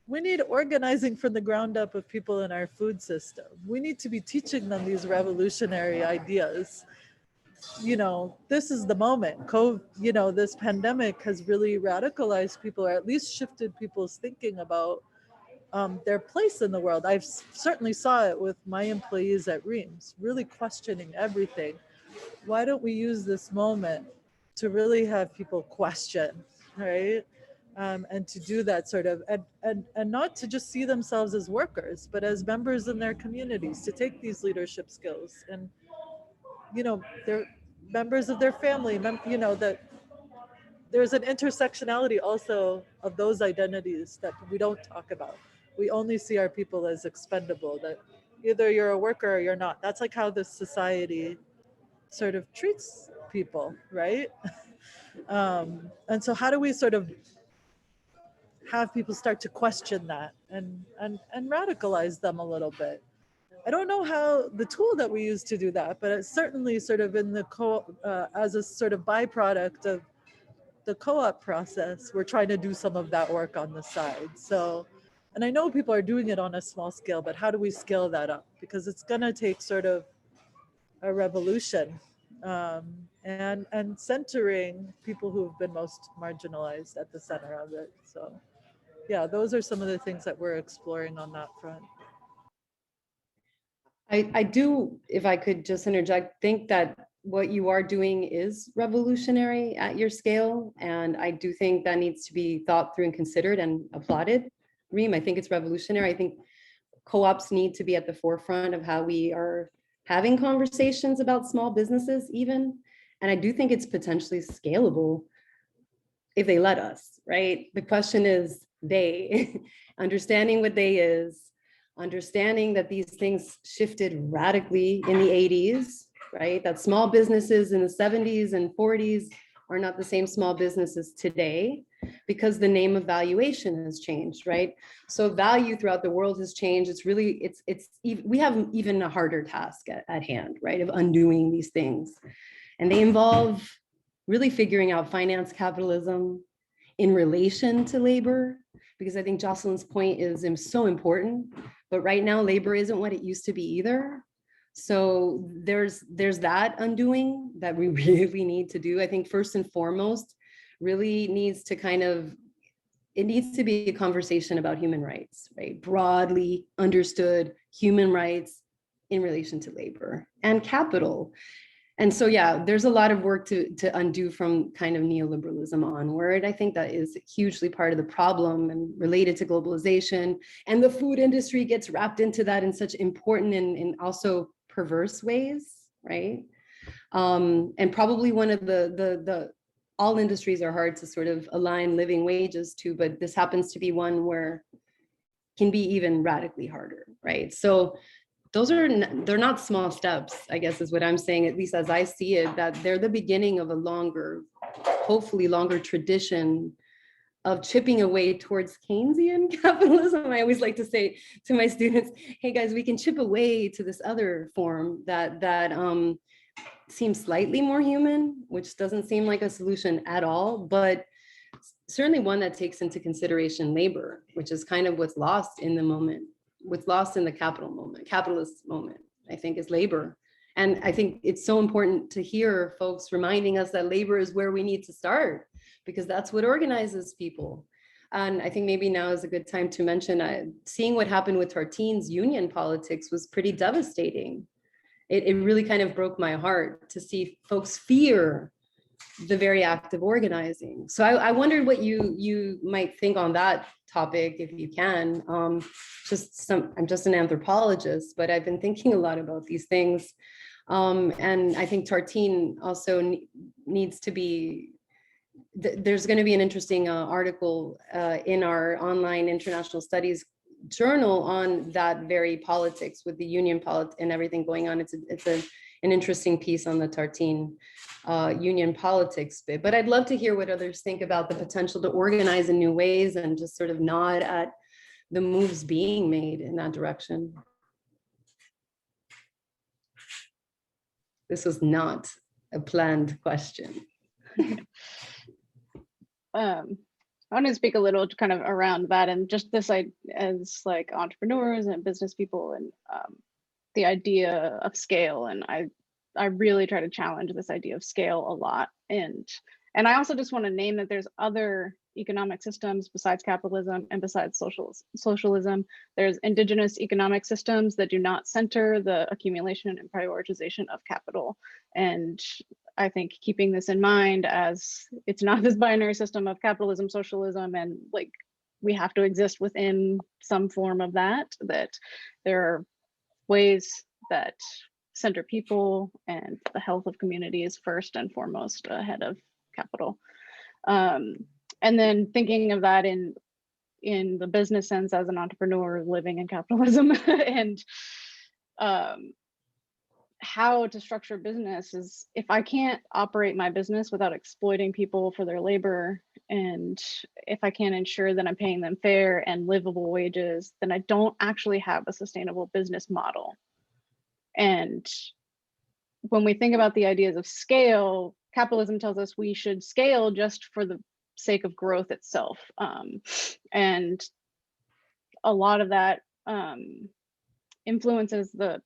We need organizing from the ground up of people in our food system. We need to be teaching them these revolutionary ideas. You know, this is the moment. You know, this pandemic has really radicalized people, or at least shifted people's thinking about their place in the world. I've certainly saw it with my employees at Reems, really questioning everything. Why don't we use this moment to really have people question, right? And to do that sort of, and not to just see themselves as workers, but as members in their communities, to take these leadership skills and, you know, they're members of their family, you know, that there's an intersectionality also of those identities that we don't talk about. We only see our people as expendable, that either you're a worker or you're not. That's like how this society sort of treats people, right? And so how do we sort of have people start to question that and radicalize them a little bit? I don't know how the tool that we use to do that, but it's certainly sort of in the as a sort of byproduct of the co-op process, we're trying to do some of that work on the side. So, and I know people are doing it on a small scale, but how do we scale that up? Because it's going to take sort of a revolution, and centering people who've been most marginalized at the center of it. So yeah, those are some of the things that we're exploring on that front. I do, if I could just interject, think that what you are doing is revolutionary at your scale. And I do think that needs to be thought through and considered and applauded. Reem, I think it's revolutionary. I think co-ops need to be at the forefront of how we are having conversations about small businesses even. And I do think it's potentially scalable if they let us, right? The question is they, understanding what they is, understanding that these things shifted radically in the 80s, right? That small businesses in the 70s and 40s are not the same small businesses today because the name of valuation has changed, right? So value throughout the world has changed. It's really, we have even a harder task at hand, right? Of undoing these things. And they involve really figuring out finance capitalism in relation to labor, because I think Jocelyn's point is so important, but right now labor isn't what it used to be either. So there's that undoing that we really need to do. I think first and foremost really needs to it needs to be a conversation about human rights, right? Broadly understood human rights in relation to labor and capital. And so, yeah, there's a lot of work to undo from kind of neoliberalism onward. I think that is hugely part of the problem and related to globalization. And the food industry gets wrapped into that in such important and also perverse ways, right? And probably one of the all industries are hard to sort of align living wages to, but this happens to be one where can be even radically harder, right? So they're not small steps, I guess is what I'm saying, at least as I see it, that they're the beginning of a longer, hopefully longer tradition of chipping away towards Keynesian capitalism. I always like to say to my students, hey guys, we can chip away to this other form that seems slightly more human, which doesn't seem like a solution at all, but certainly one that takes into consideration labor, which is kind of what's lost in the moment. What's lost in the capitalist moment, I think, is labor. And I think it's so important to hear folks reminding us that labor is where we need to start, because that's what organizes people. And I think maybe now is a good time to mention, seeing what happened with Tartine's union politics was pretty devastating. It really kind of broke my heart to see folks fear the very act of organizing. So I wondered what you might think on that topic, if you can. I'm just an anthropologist, but I've been thinking a lot about these things. And I think Tartine also needs to be, there's going to be an interesting article in our online international studies journal on that very politics with the union politics and everything going on. It's an interesting piece on the Tartine union politics bit, but I'd love to hear what others think about the potential to organize in new ways and just sort of nod at the moves being made in that direction. This was not a planned question. I want to speak a little kind of around that and just this as like entrepreneurs and business people and the idea of scale. And I really try to challenge this idea of scale a lot. And I also just want to name that there's other economic systems besides capitalism and besides socialism. There's indigenous economic systems that do not center the accumulation and prioritization of capital. And I think keeping this in mind as it's not this binary system of capitalism, socialism, and like we have to exist within some form of that there are ways that center people and the health of communities first and foremost ahead of capital. And then thinking of that in the business sense as an entrepreneur living in capitalism and how to structure business is if I can't operate my business without exploiting people for their labor, and if I can't ensure that I'm paying them fair and livable wages, then I don't actually have a sustainable business model. And when we think about the ideas of scale, capitalism tells us we should scale just for the sake of growth itself. And a lot of that influences the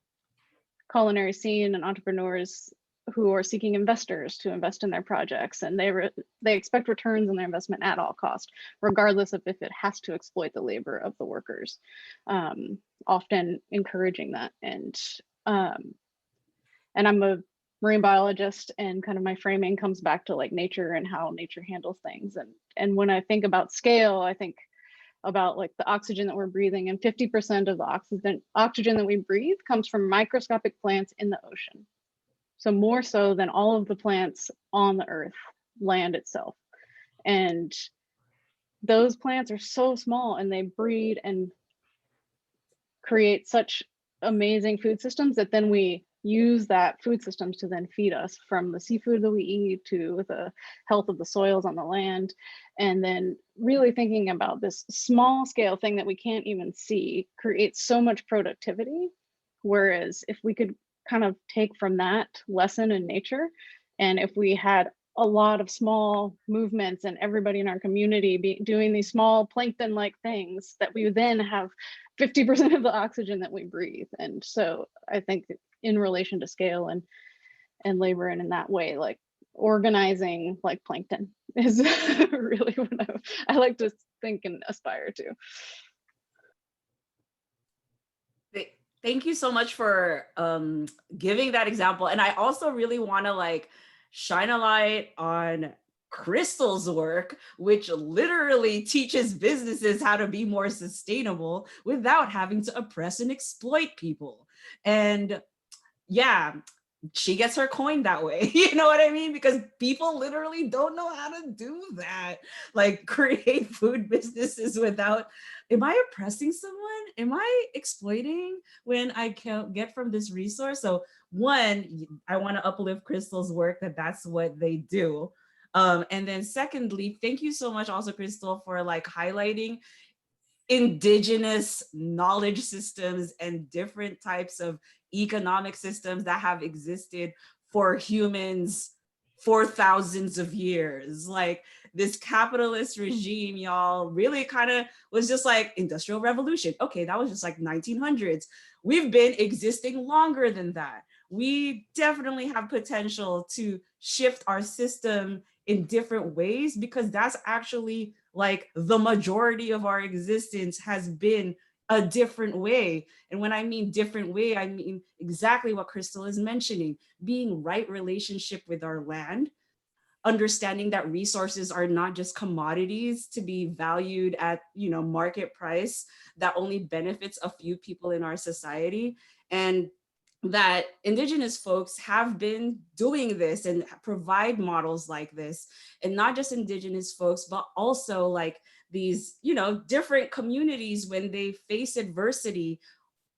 culinary scene and entrepreneurs who are seeking investors to invest in their projects, and they expect returns on their investment at all cost, regardless of if it has to exploit the labor of the workers, often encouraging that. And I'm a marine biologist, and kind of my framing comes back to like nature and how nature handles things. And when I think about scale, I think about like the oxygen that we're breathing, and 50% of the oxygen that we breathe comes from microscopic plants in the ocean. So more so than all of the plants on the earth, land itself. And those plants are so small, and they breed and create such amazing food systems that then we use that food systems to then feed us, from the seafood that we eat to the health of the soils on the land. And then really thinking about this small scale thing that we can't even see creates so much productivity. Whereas if we could kind of take from that lesson in nature, and if we had a lot of small movements and everybody in our community doing these small plankton-like things, that we would then have 50% of the oxygen that we breathe. And so I think in relation to scale and labor, and in that way, like organizing like plankton is really what I like to think and aspire to. Thank you so much for giving that example. And I also really want to like shine a light on Crystal's work, which literally teaches businesses how to be more sustainable without having to oppress and exploit people. And yeah, she gets her coin that way. You know what I mean? Because people literally don't know how to do that. Like create food businesses without, am I oppressing someone? Am I exploiting when I can get from this resource? So one, I want to uplift Crystal's work that that's what they do. And then secondly, thank you so much also, Crystal, for like highlighting indigenous knowledge systems and different types of economic systems that have existed for humans for thousands of years. Like this capitalist regime, y'all, really kind of was just like industrial revolution. Okay, that was just like 1900s. We've been existing longer than that. We definitely have potential to shift our system in different ways, because that's actually like the majority of our existence has been a different way. And when I mean different way, I mean exactly what Crystal is mentioning, being right relationship with our land, understanding that resources are not just commodities to be valued at, you know, market price that only benefits a few people in our society. And that indigenous folks have been doing this and provide models like this, and not just indigenous folks, but also like these, you know, different communities, when they face adversity,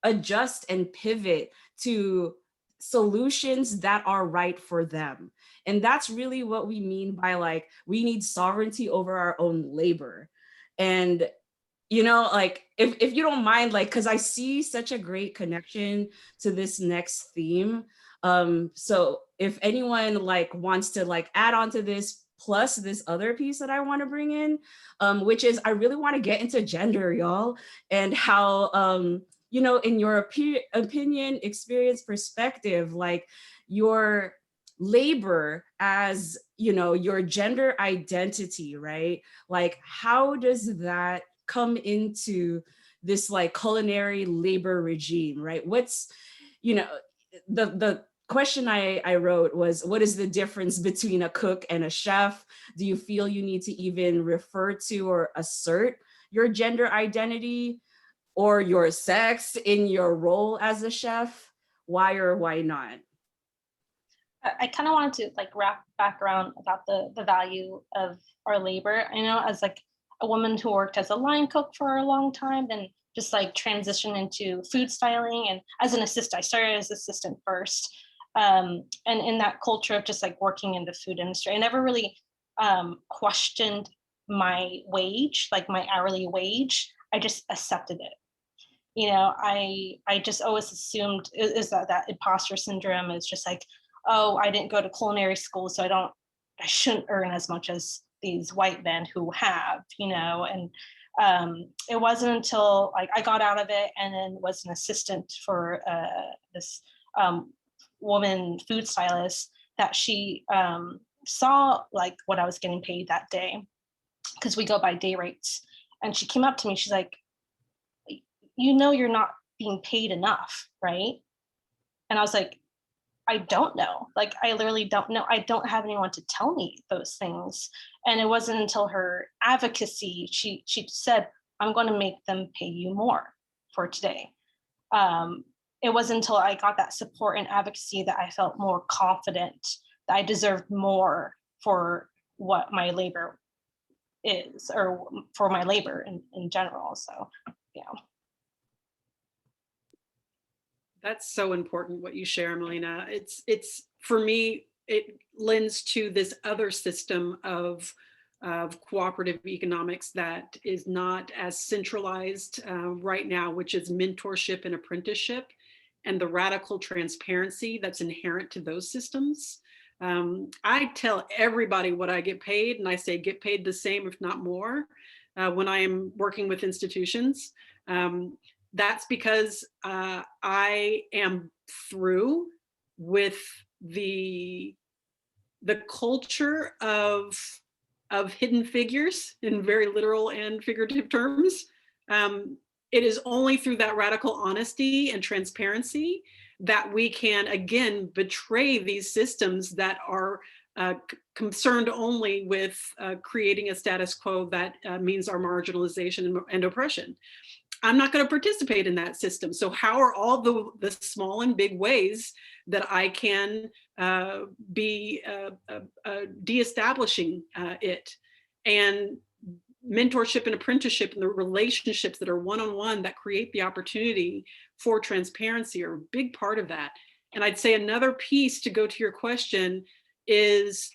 adjust and pivot to solutions that are right for them. And that's really what we mean by like, we need sovereignty over our own labor. And you know, like if you don't mind, like, because I see such a great connection to this next theme. So if anyone like wants to like add on to this, plus this other piece that I want to bring in, which is I really want to get into gender, y'all, and how, you know, in your opinion, experience, perspective, like your labor as, you know, your gender identity, right? Like, how does that come into this like culinary labor regime, right? What's, you know, the question I wrote was, what is the difference between a cook and a chef? Do you feel you need to even refer to or assert your gender identity or your sex in your role as a chef? Why or why not? I kind of wanted to like wrap back around about the value of our labor. I know as like a woman who worked as a line cook for a long time, then just like transitioned into food styling, and as an assistant, I started as assistant first. And in that culture of just like working in the food industry, I never really questioned my wage, like my hourly wage. I just accepted it. You know, I just always assumed is that imposter syndrome is just like, oh, I didn't go to culinary school, so I shouldn't earn as much as these white men who have, you know. And it wasn't until like I got out of it and then was an assistant for this woman food stylist that she saw like what I was getting paid that day, because we go by day rates. And she came up to me, she's like, you know, you're not being paid enough, right? And I was like, I don't know. Like, I literally don't know. I don't have anyone to tell me those things. And it wasn't until her advocacy, she said, I'm going to make them pay you more for today. It wasn't until I got that support and advocacy that I felt more confident that I deserved more for what my labor is, or for my labor in general. So, yeah. That's so important what you share, Malina. It's for me, it lends to this other system of cooperative economics that is not as centralized right now, which is mentorship and apprenticeship, and the radical transparency that's inherent to those systems. I tell everybody what I get paid, and I say get paid the same, if not more, when I am working with institutions. That's because I am through with the culture of hidden figures in very literal and figurative terms. it is only through that radical honesty and transparency that we can, again, betray these systems that are concerned only with creating a status quo that means our marginalization and oppression. I'm not going to participate in that system. So how are all the small and big ways that I can be de-establishing it? And mentorship and apprenticeship and the relationships that are one-on-one that create the opportunity for transparency are a big part of that. And I'd say another piece to go to your question is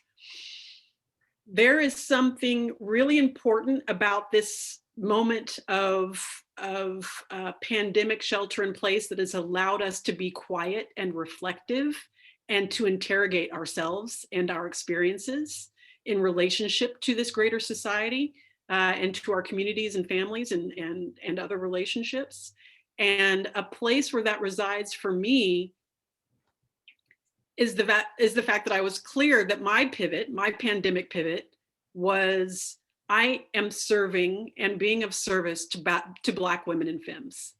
there is something really important about this moment of pandemic shelter in place that has allowed us to be quiet and reflective and to interrogate ourselves and our experiences in relationship to this greater society and to our communities and families and other relationships. And a place where that resides for me is the fact that I was clear that my pivot, my pandemic pivot, was I am serving and being of service to Black women and femmes.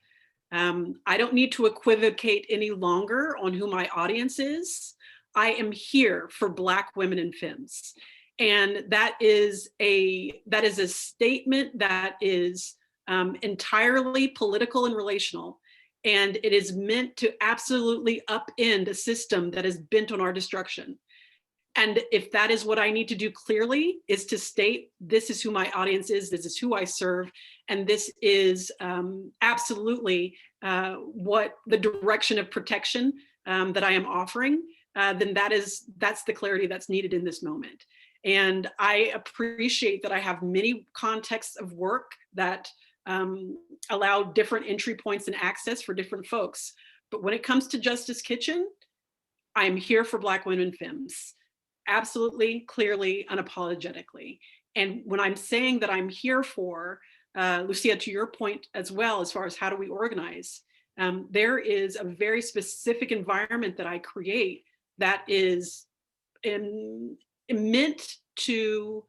I don't need to equivocate any longer on who my audience is. I am here for Black women and femmes. And that is a statement that is entirely political and relational. And it is meant to absolutely upend a system that is bent on our destruction. And if that is what I need to do clearly, is to state, this is who my audience is, this is who I serve, and this is absolutely what the direction of protection that I am offering, then that's the clarity that's needed in this moment. And I appreciate that I have many contexts of work that allow different entry points and access for different folks. But when it comes to Justice Kitchen, I'm here for Black women and femmes. Absolutely, clearly, unapologetically. And when I'm saying that I'm here for, Lucia, to your point as well, as far as how do we organize, there is a very specific environment that I create that is meant to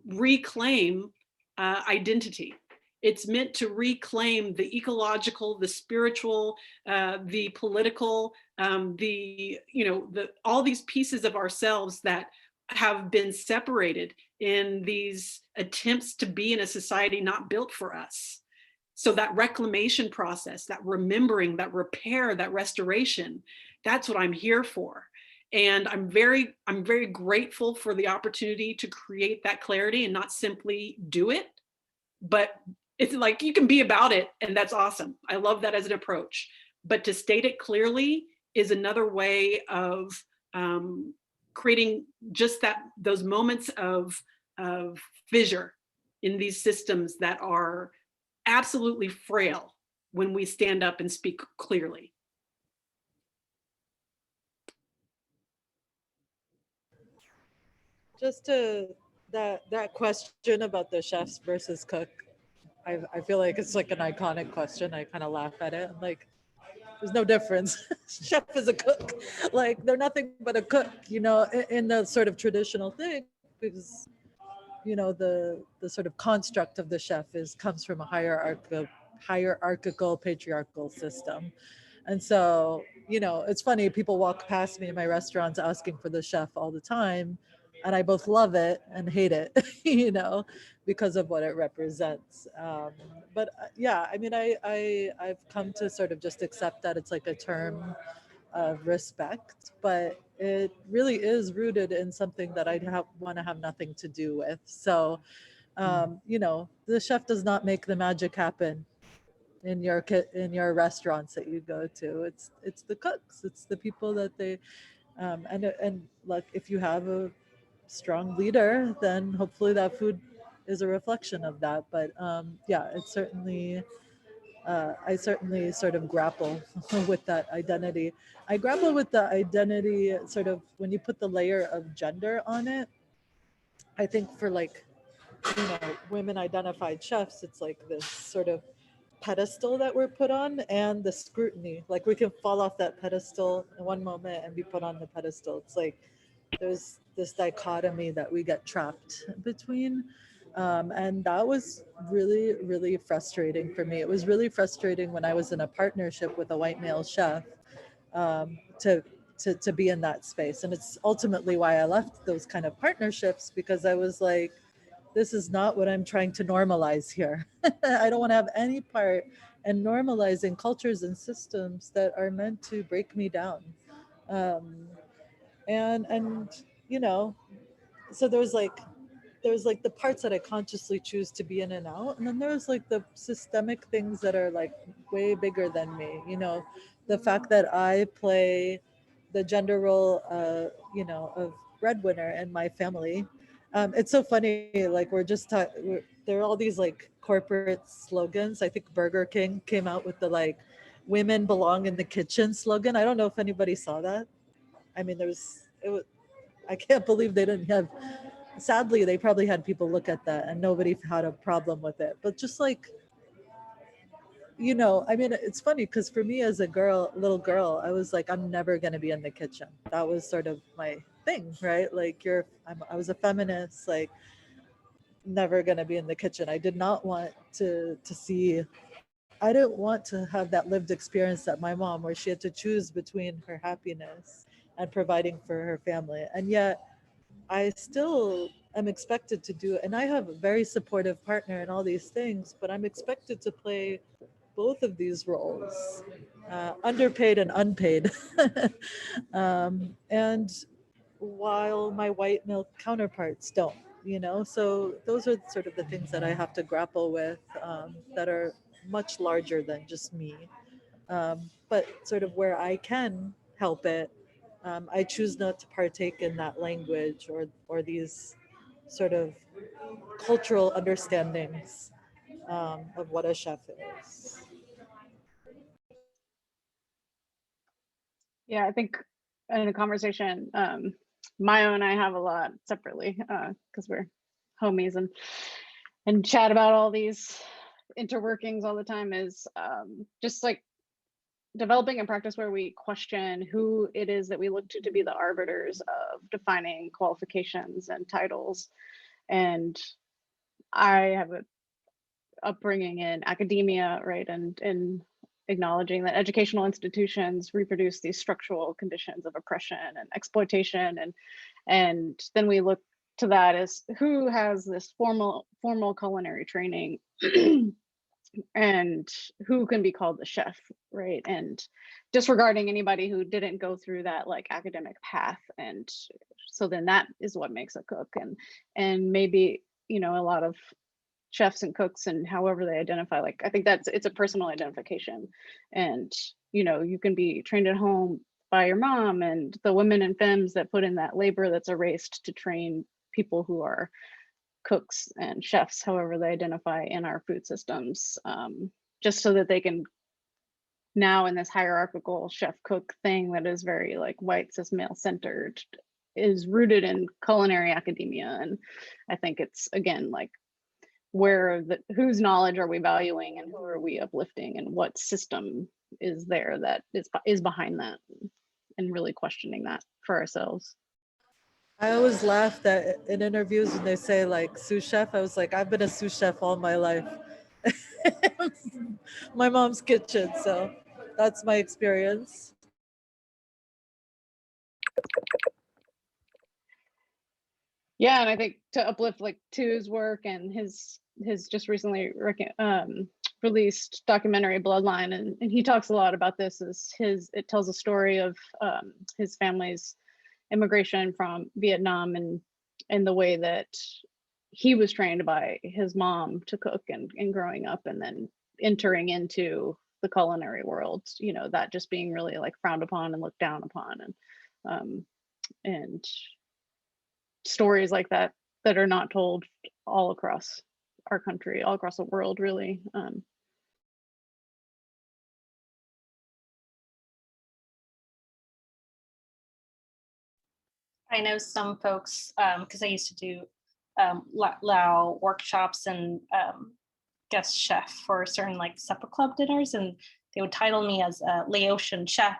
reclaim identity. It's meant to reclaim the ecological, the spiritual, the political, all these pieces of ourselves that have been separated in these attempts to be in a society not built for us. So that reclamation process, that remembering, that repair, that restoration, that's what I'm here for. And I'm very grateful for the opportunity to create that clarity and not simply do it, but it's like you can be about it, and that's awesome. I love that as an approach. But to state it clearly is another way of creating just those moments of fissure in these systems that are absolutely frail when we stand up and speak clearly. Just to that question about the chefs versus cook, I feel like it's like an iconic question. I kind of laugh at it. I'm like, there's no difference. Chef is a cook. Like, they're nothing but a cook, in the sort of traditional thing, because, the sort of construct of the chef comes from a hierarchical patriarchal system. And so, it's funny, people walk past me in my restaurants asking for the chef all the time. And I both love it and hate it, because of what it represents. But yeah, I mean, I've come to sort of just accept that it's like a term of respect, but it really is rooted in something that I'd want to have nothing to do with. So, the chef does not make the magic happen in your restaurants that you go to. It's the cooks. It's the people that they, and like, if you have a strong leader, then hopefully that food is a reflection of that. But yeah, it's certainly, I certainly sort of grapple with that identity. I grapple with the identity sort of when you put the layer of gender on it. I think for like, women identified chefs, it's like this sort of pedestal that we're put on, and the scrutiny. Like, we can fall off that pedestal in one moment and be put on the pedestal. It's like there's this dichotomy that we get trapped between. And that was really, really frustrating for me. It was really frustrating when I was in a partnership with a white male chef, to be in that space. And it's ultimately why I left those kind of partnerships, because I was like, this is not what I'm trying to normalize here. I don't want to have any part in normalizing cultures and systems that are meant to break me down. Um, and you know, so there's like the parts that I consciously choose to be in and out, and then there's like the systemic things that are like way bigger than me. You know, the fact that I play the gender role, of breadwinner in my family. It's so funny. Like there are all these like corporate slogans. I think Burger King came out with the like "Women belong in the kitchen" slogan. I don't know if anybody saw that. I mean, I can't believe they didn't have. Sadly, they probably had people look at that and nobody had a problem with it. But just like, I mean, it's funny because for me as a little girl, I was like, I'm never going to be in the kitchen. That was sort of my thing, right? Like I was a feminist, like never going to be in the kitchen. I did not want I didn't want to have that lived experience that my mom, where she had to choose between her happiness and providing for her family. And yet I still am expected to do, and I have a very supportive partner in all these things, but I'm expected to play both of these roles, underpaid and unpaid. And while my white male counterparts don't, so those are sort of the things that I have to grapple with, that are much larger than just me. But sort of where I can help it, I choose not to partake in that language or these sort of cultural understandings, of what a chef is. Yeah, I think in a conversation, Mayo and I have a lot separately, because we're homies and chat about all these interworkings all the time, is just like developing a practice where we question who it is that we look to be the arbiters of defining qualifications and titles. And I have a upbringing in academia, right, and acknowledging that educational institutions reproduce these structural conditions of oppression and exploitation, and then we look to that as who has this formal culinary training and who can be called the chef, right? And disregarding anybody who didn't go through that like academic path. And so then that is what makes a cook. And maybe, a lot of chefs and cooks and however they identify, like I think it's a personal identification. And you can be trained at home by your mom, and the women and femmes that put in that labor that's erased to train people who are cooks and chefs, however they identify in our food systems, just so that they can now, in this hierarchical chef cook thing that is very like white cis male centered, is rooted in culinary academia. And I think it's, again, like whose knowledge are we valuing and who are we uplifting, and what system is there that is behind that, and really questioning that for ourselves. I always laugh that in interviews when they say like sous chef, I was like, I've been a sous chef all my life. My mom's kitchen, so that's my experience. Yeah, and I think to uplift like Tu's work and his just recently released documentary Bloodline, and he talks a lot about this. It tells a story of his family's immigration from Vietnam, and the way that he was trained by his mom to cook and growing up, and then entering into the culinary world, that just being really like frowned upon and looked down upon, and stories like that are not told all across our country, all across the world, really. I know some folks, because I used to do Lao workshops and guest chef for certain like supper club dinners, and they would title me as a Laotian chef,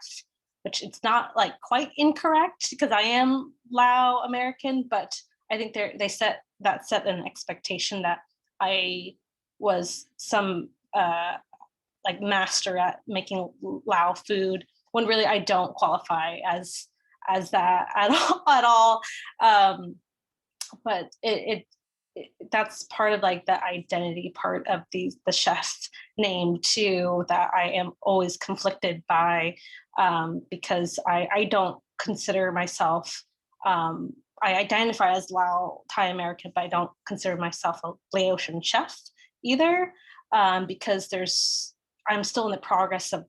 which it's not like quite incorrect because I am Lao American, but I think they set that set an expectation that I was some like master at making Lao food, when really I don't qualify as that at all. But it that's part of like the identity part of the chef name too, that I am always conflicted by, because I don't consider myself, I identify as Lao Thai American, but I don't consider myself a Laotian chef either, because I'm still in the progress of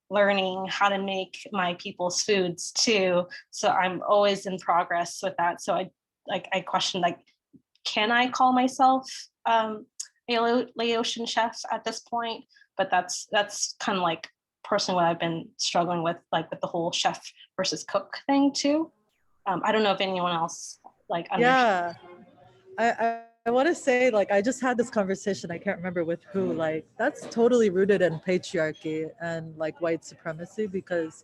learning how to make my people's foods too. So I'm always in progress with that. So I question, like, can I call myself a Laotian chef at this point? But that's kind of like personally what I've been struggling with, like with the whole chef versus cook thing too. I don't know if anyone else like understands. Yeah, I want to say, like, I just had this conversation, I can't remember with who, like, that's totally rooted in patriarchy and like white supremacy, because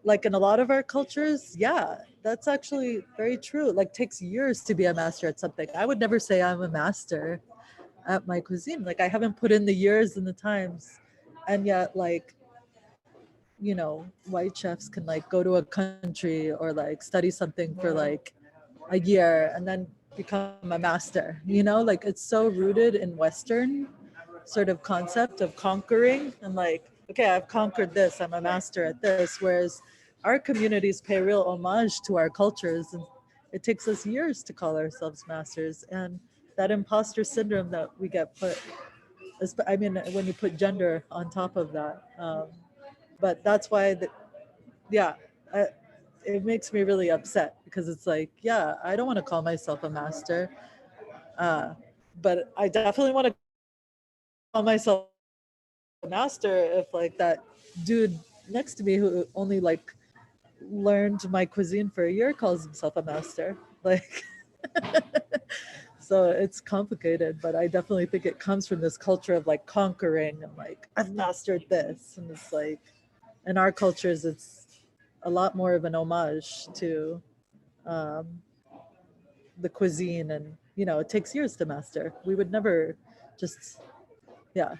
like in a lot of our cultures, yeah, that's actually very true. Like, takes years to be a master at something. I would never say I'm a master at my cuisine. Like, I haven't put in the years and the times, and yet, like, you know, white chefs can like go to a country or like study something for like a year and then become a master, you know, like it's so rooted in Western sort of concept of conquering and like, okay, I've conquered this, I'm a master at this, whereas our communities pay real homage to our cultures, and it takes us years to call ourselves masters. And that imposter syndrome that we get put, I mean, when you put gender on top of that, but that's why yeah, it makes me really upset, because it's like, yeah, I don't want to call myself a master, but I definitely want to call myself a master if like that dude next to me who only like learned my cuisine for a year calls himself a master. Like, so it's complicated, but I definitely think it comes from this culture of like conquering and like, I've mastered this. And it's like, in our cultures, it's a lot more of an homage to the cuisine, and you know, it takes years to master. We would never just, yeah.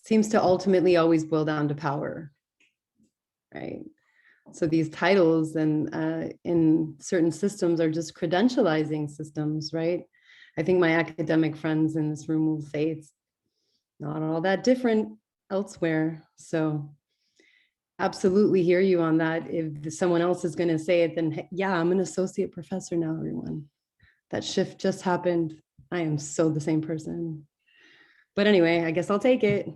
Seems to ultimately always boil down to power, right? So these titles and in certain systems are just credentializing systems, right? I think my academic friends in this room will say it's not all that different elsewhere. So absolutely hear you on that. If someone else is going to say it, then yeah, I'm an associate professor now, everyone. That shift just happened. I am so the same person. But anyway, I guess I'll take it.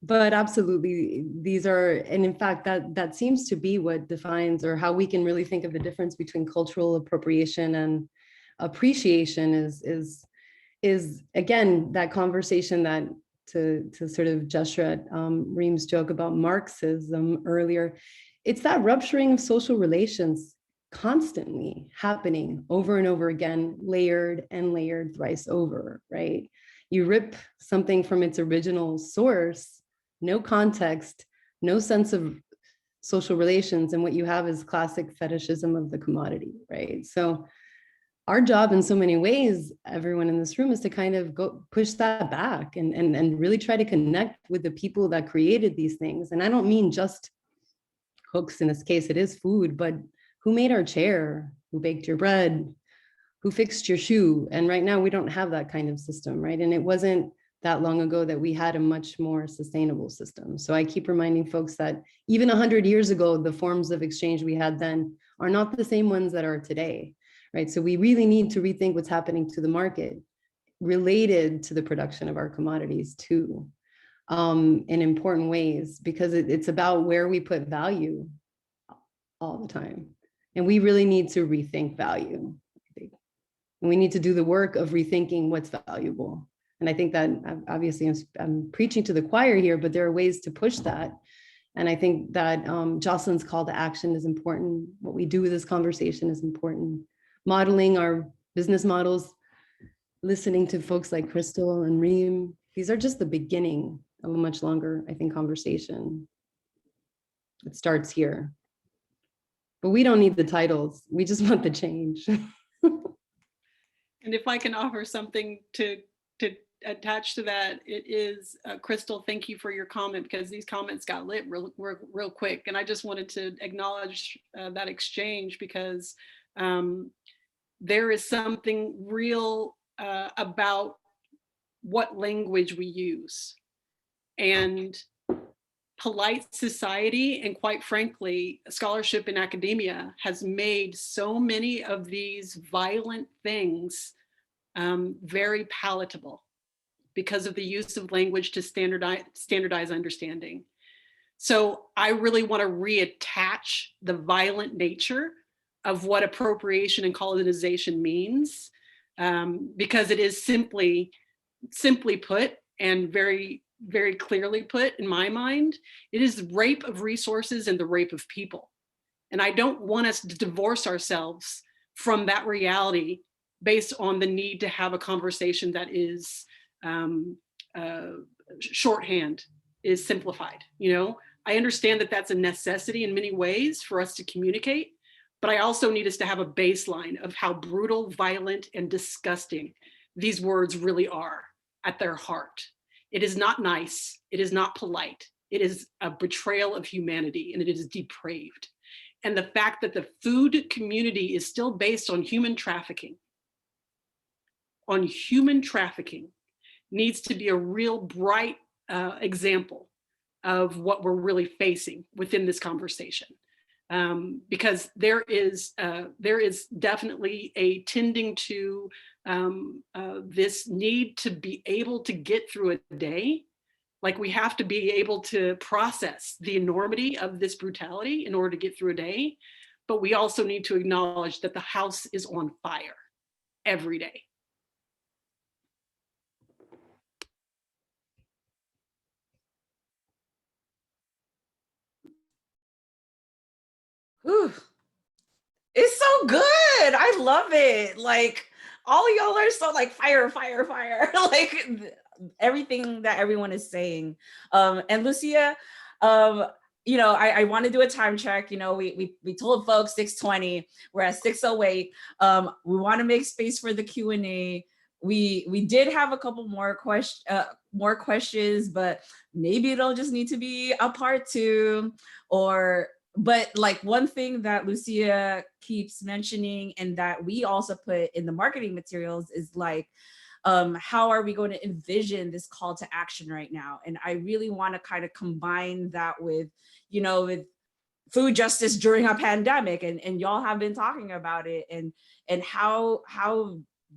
But absolutely, these are, and in fact, that seems to be what defines, or how we can really think of the difference between cultural appropriation and appreciation is again, that conversation that to sort of gesture at Reem's joke about Marxism earlier, it's that rupturing of social relations constantly happening over and over again, layered and layered thrice over, right? You rip something from its original source, no context, no sense of social relations, and what you have is classic fetishism of the commodity, right? So our job in so many ways, everyone in this room, is to kind of go push that back and really try to connect with the people that created these things. And I don't mean just cooks, in this case, it is food, but who made our chair, who baked your bread, who fixed your shoe? And right now we don't have that kind of system, right? And it wasn't that long ago that we had a much more sustainable system. So I keep reminding folks that even 100 years ago, the forms of exchange we had then are not the same ones that are today, right? So we really need to rethink what's happening to the market related to the production of our commodities too, in important ways, because it's about where we put value all the time. And we really need to rethink value. And we need to do the work of rethinking what's valuable. And I think that obviously I'm preaching to the choir here, but there are ways to push that. And I think that Jocelyn's call to action is important. What we do with this conversation is important. Modeling our business models, listening to folks like Crystal and Reem, these are just the beginning of a much longer, I think, conversation. It starts here. But we don't need the titles. We just want the change. And if I can offer something to attach to that, it is, Crystal, thank you for your comment, because these comments got lit real quick. And I just wanted to acknowledge that exchange, because there is something real about what language we use. And polite society, and quite frankly, scholarship in academia, has made so many of these violent things very palatable because of the use of language to standardize understanding. So I really want to reattach the violent nature of what appropriation and colonization means, because it is simply put, and very, very clearly put in my mind, it is rape of resources and the rape of people. And I don't want us to divorce ourselves from that reality based on the need to have a conversation that is shorthand, is simplified. You know, I understand that that's a necessity in many ways for us to communicate, but I also need us to have a baseline of how brutal, violent, and disgusting these words really are at their heart. It is not nice. It is not polite. It is a betrayal of humanity, and it is depraved. And the fact that the food community is still based on human trafficking, needs to be a real bright example of what we're really facing within this conversation. Because there is definitely a tending to this need to be able to get through a day. Like, we have to be able to process the enormity of this brutality in order to get through a day. But we also need to acknowledge that the house is on fire every day. Whew. It's so good. I love it. Like, all y'all are so like fire, fire, fire. Like everything that everyone is saying. And Lucia, you know, I want to do a time check. You know, we told folks 6:20. We're at 6:08. We want to make space for the Q&A. We did have a couple more questions, but maybe it'll just need to be a part 2, but like one thing that Lucia keeps mentioning, and that we also put in the marketing materials, is like, how are we going to envision this call to action right now? And I really want to kind of combine that with, you know, with food justice during a pandemic, and y'all have been talking about it, and how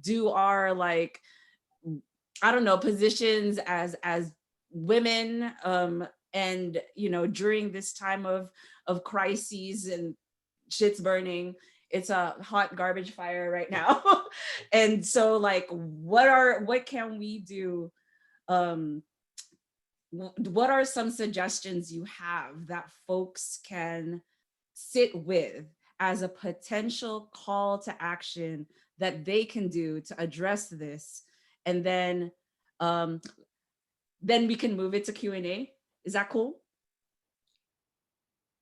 do our, like, I don't know, positions as women, and, you know, during this time of crises and shit's burning, it's a hot garbage fire right now. And so, like, what can we do? What are some suggestions you have that folks can sit with as a potential call to action that they can do to address this? And then we can move it to Q&A. Is that cool?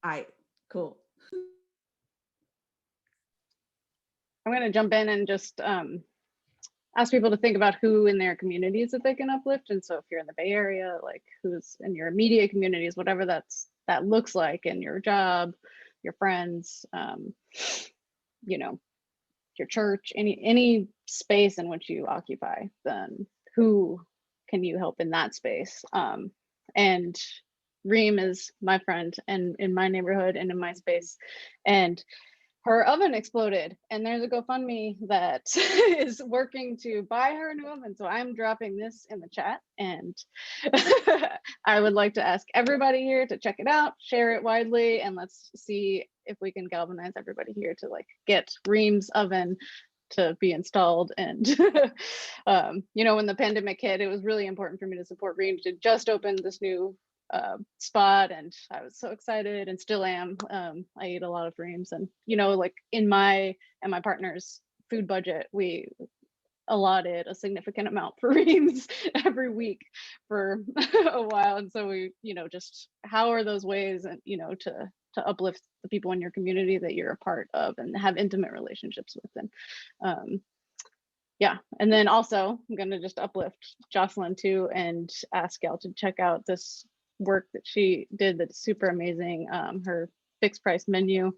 All right, cool. I'm going to jump in and just ask people to think about who in their communities that they can uplift. And so if you're in the Bay Area, like who's in your immediate communities, whatever that looks like, in your job, your friends, you know, your church, any space in which you occupy, then who can you help in that space? And Reem is my friend, and in my neighborhood and in my space, and her oven exploded, and there's a GoFundMe that is working to buy her a new oven. So I'm dropping this in the chat, and I would like to ask everybody here to check it out, share it widely, and let's see if we can galvanize everybody here to like get Reem's oven to be installed. And you know, when the pandemic hit, it was really important for me to support Reem to just open this new spot, and I was so excited, and still am. I eat a lot of Reems, and you know, like in my and my partner's food budget, we allotted a significant amount for Reems every week for a while. And so we, just how are those ways, and to uplift the people in your community that you're a part of and have intimate relationships with. And yeah, and then also I'm going to just uplift Jocelyn too and ask y'all to check out this work that she did that's super amazing. Her fixed price menu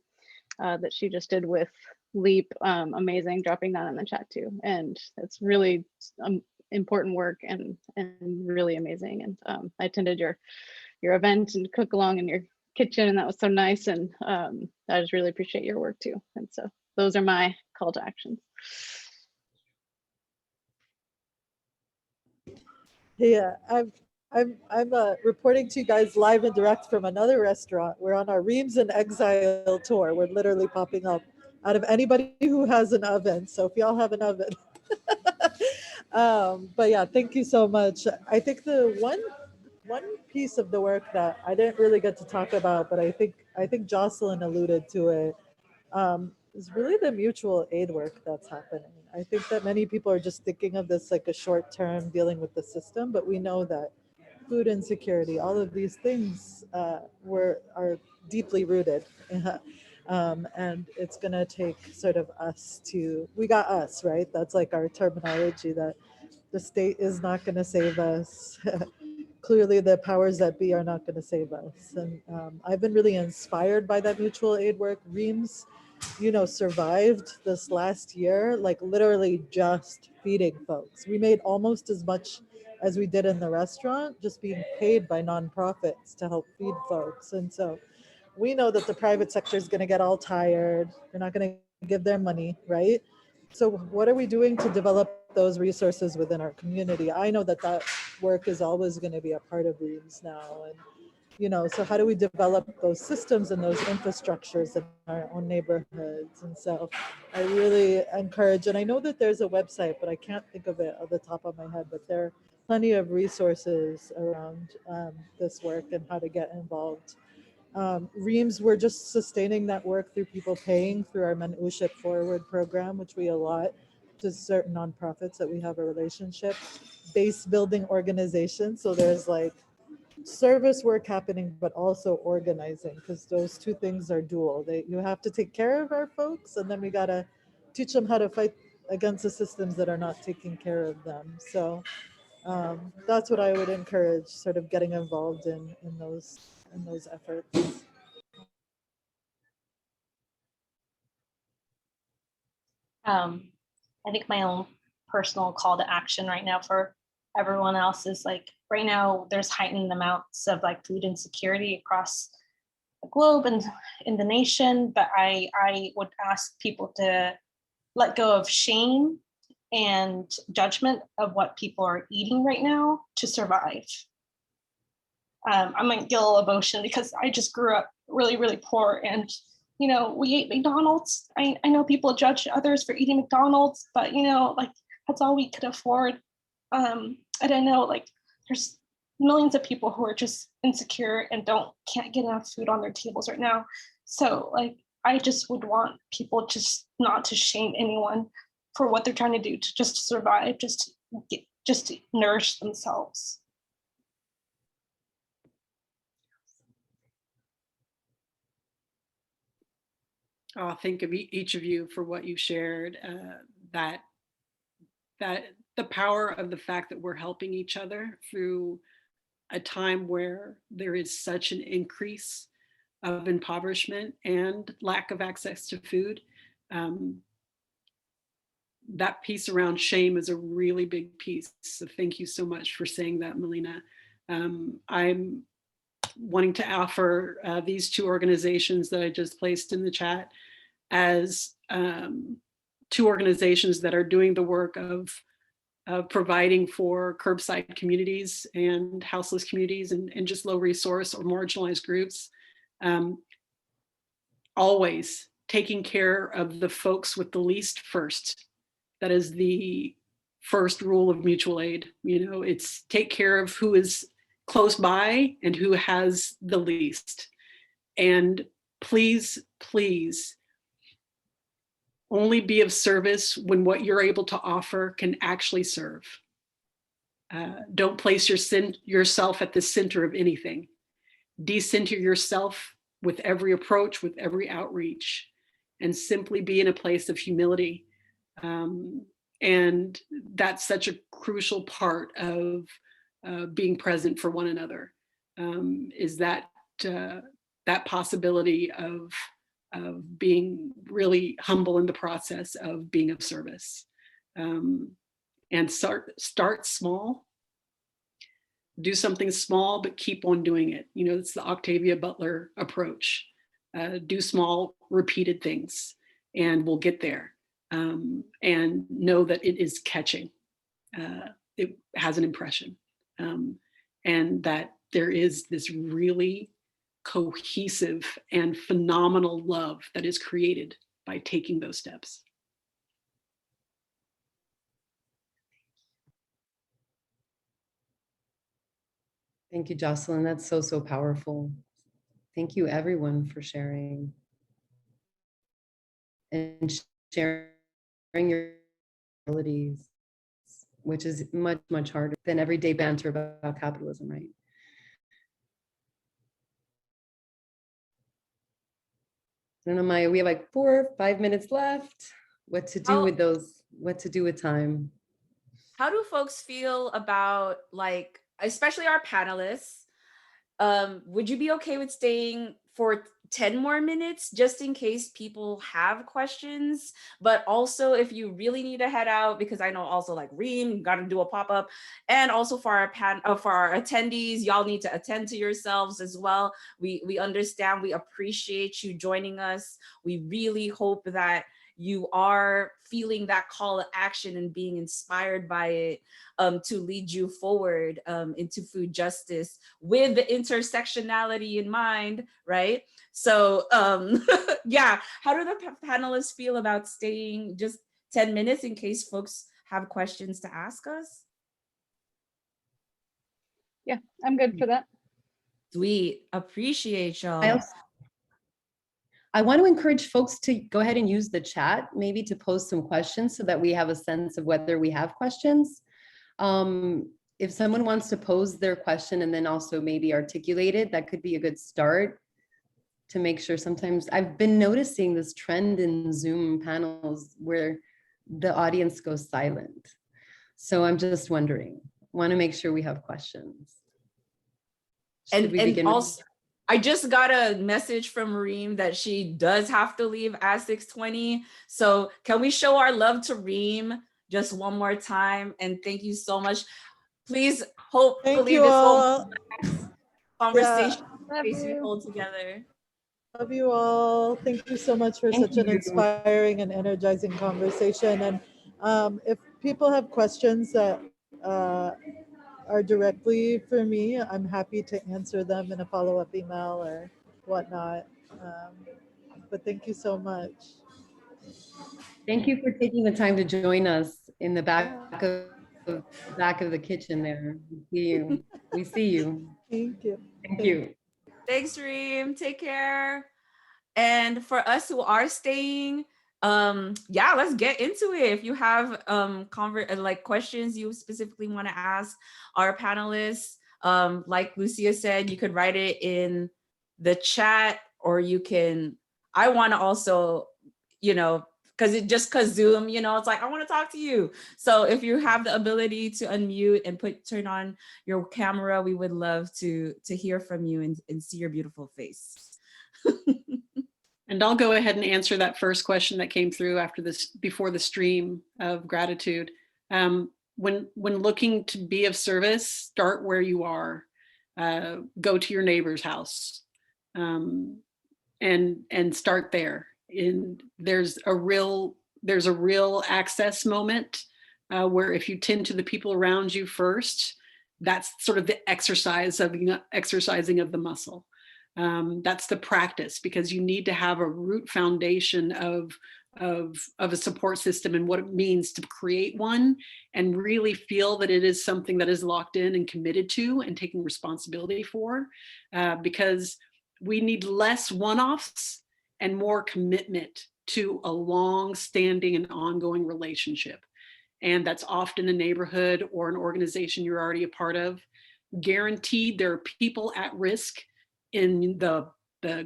that she just did with Leap, amazing, dropping that in the chat too. And it's really important work and really amazing. And I attended your event and cook along in your kitchen, and that was so nice. And I just really appreciate your work too. And so those are my call to actions. Yeah, I'm reporting to you guys live and direct from another restaurant. We're on our Reems in Exile tour. We're literally popping up out of anybody who has an oven. So if y'all have an oven. But yeah, thank you so much. I think the one piece of the work that I didn't really get to talk about, but I think Jocelyn alluded to it, is really the mutual aid work that's happening. I think that many people are just thinking of this like a short term dealing with the system, but we know that food insecurity, all of these things are deeply rooted. And it's going to take sort of we got us, right? That's like our terminology, that the state is not going to save us. Clearly the powers that be are not going to save us. And I've been really inspired by that mutual aid work. Reems, survived this last year, like literally just feeding folks. We made almost as much as we did in the restaurant, just being paid by nonprofits to help feed folks. And so we know that the private sector is going to get all tired. They're not going to give their money, right? So what are we doing to develop those resources within our community? I know that work is always going to be a part of Reems now. And so how do we develop those systems and those infrastructures in our own neighborhoods? And so I really encourage, and I know that there's a website, but I can't think of it at the top of my head, but there are plenty of resources around this work and how to get involved. Reems, we're just sustaining that work through people paying through our Mentorship Forward program, which we allot to certain nonprofits that we have a relationship, base building organizations. So there's like service work happening, but also organizing, because those two things are dual. You have to take care of our folks, and then we got to teach them how to fight against the systems that are not taking care of them. So that's what I would encourage, sort of getting involved in those efforts. I think my own personal call to action right now for everyone else is like, right now there's heightened amounts of like food insecurity across the globe and in the nation, but I would ask people to let go of shame and judgment of what people are eating right now to survive. I'm a gill of emotion because I just grew up really, really poor, and we ate McDonald's. I know people judge others for eating McDonald's, but like that's all we could afford. And I know like there's millions of people who are just insecure and can't get enough food on their tables right now. So like I just would want people just not to shame anyone for what they're trying to do to just survive, just to nourish themselves. I'll think of each of you for what you shared, that the power of the fact that we're helping each other through a time where there is such an increase of impoverishment and lack of access to food. That piece around shame is a really big piece. So thank you so much for saying that, Malina. I'm wanting to offer these two organizations that I just placed in the chat as two organizations that are doing the work of providing for curbside communities and houseless communities and just low resource or marginalized groups. Always taking care of the folks with the least first. That is the first rule of mutual aid. It's take care of who is close by and who has the least. And please, please only be of service when what you're able to offer can actually serve. Don't place yourself at the center of anything. Decenter yourself with every approach, with every outreach, and simply be in a place of humility. And that's such a crucial part of being present for one another, is that possibility of being really humble in the process of being of service. And start small. Do something small, but keep on doing it. You know, it's the Octavia Butler approach. Do small, repeated things, and we'll get there. And know that it is catching. It has an impression. And that there is this really cohesive and phenomenal love that is created by taking those steps. Thank you, Jocelyn. That's so, so powerful. Thank you, everyone, for sharing. And sharing your abilities, which is much, much harder than everyday banter about capitalism, right? I don't know, Maya, we have like 4 or 5 minutes left. What to do with those, what to do with time? How do folks feel about, like, especially our panelists? Would you be okay with staying for 10 more minutes just in case people have questions? But also, if you really need to head out, because I know also like Reem got to do a pop-up, and also for our attendees, y'all need to attend to yourselves as well. We understand, we appreciate you joining us. We really hope that you are feeling that call to action and being inspired by it to lead you forward into food justice with the intersectionality in mind, right? So yeah, how do the panelists feel about staying just 10 minutes in case folks have questions to ask us? Yeah, I'm good for that. Sweet, appreciate y'all. I want to encourage folks to go ahead and use the chat, maybe to post some questions so that we have a sense of whether we have questions. If someone wants to pose their question and then also maybe articulate it, that could be a good start to make sure. Sometimes I've been noticing this trend in Zoom panels where the audience goes silent. So I'm just wondering, want to make sure we have questions. And also, I just got a message from Reem that she does have to leave at 6:20. So can we show our love to Reem just one more time? And thank you so much. Please, hopefully this whole conversation we hold together. Love you all. Thank you so much for such an inspiring and energizing conversation. And if people have questions that are directly for me, I'm happy to answer them in a follow-up email or whatnot. But thank you so much. Thank you for taking the time to join us in the back of the kitchen there. We see you. We see you. Thank you. Thank you. Thanks, Reem. Take care. And for us who are staying, yeah, let's get into it. If you have like questions you specifically want to ask our panelists, like Lucia said, you could write it in the chat, or you can, I want to also, you know, because Zoom, you know, it's like, I want to talk to you. So if you have the ability to unmute and turn on your camera, we would love to hear from you and see your beautiful face. And I'll go ahead and answer that first question that came through before the stream of gratitude. When looking to be of service, start where you are. Go to your neighbor's house and start there. There's a real access moment where if you tend to the people around you first, that's sort of the exercising of the muscle. That's the practice, because you need to have a root foundation of a support system and what it means to create one, and really feel that it is something that is locked in and committed to and taking responsibility for, because we need less one-offs and more commitment to a long-standing and ongoing relationship. And that's often a neighborhood or an organization you're already a part of. Guaranteed there are people at risk in the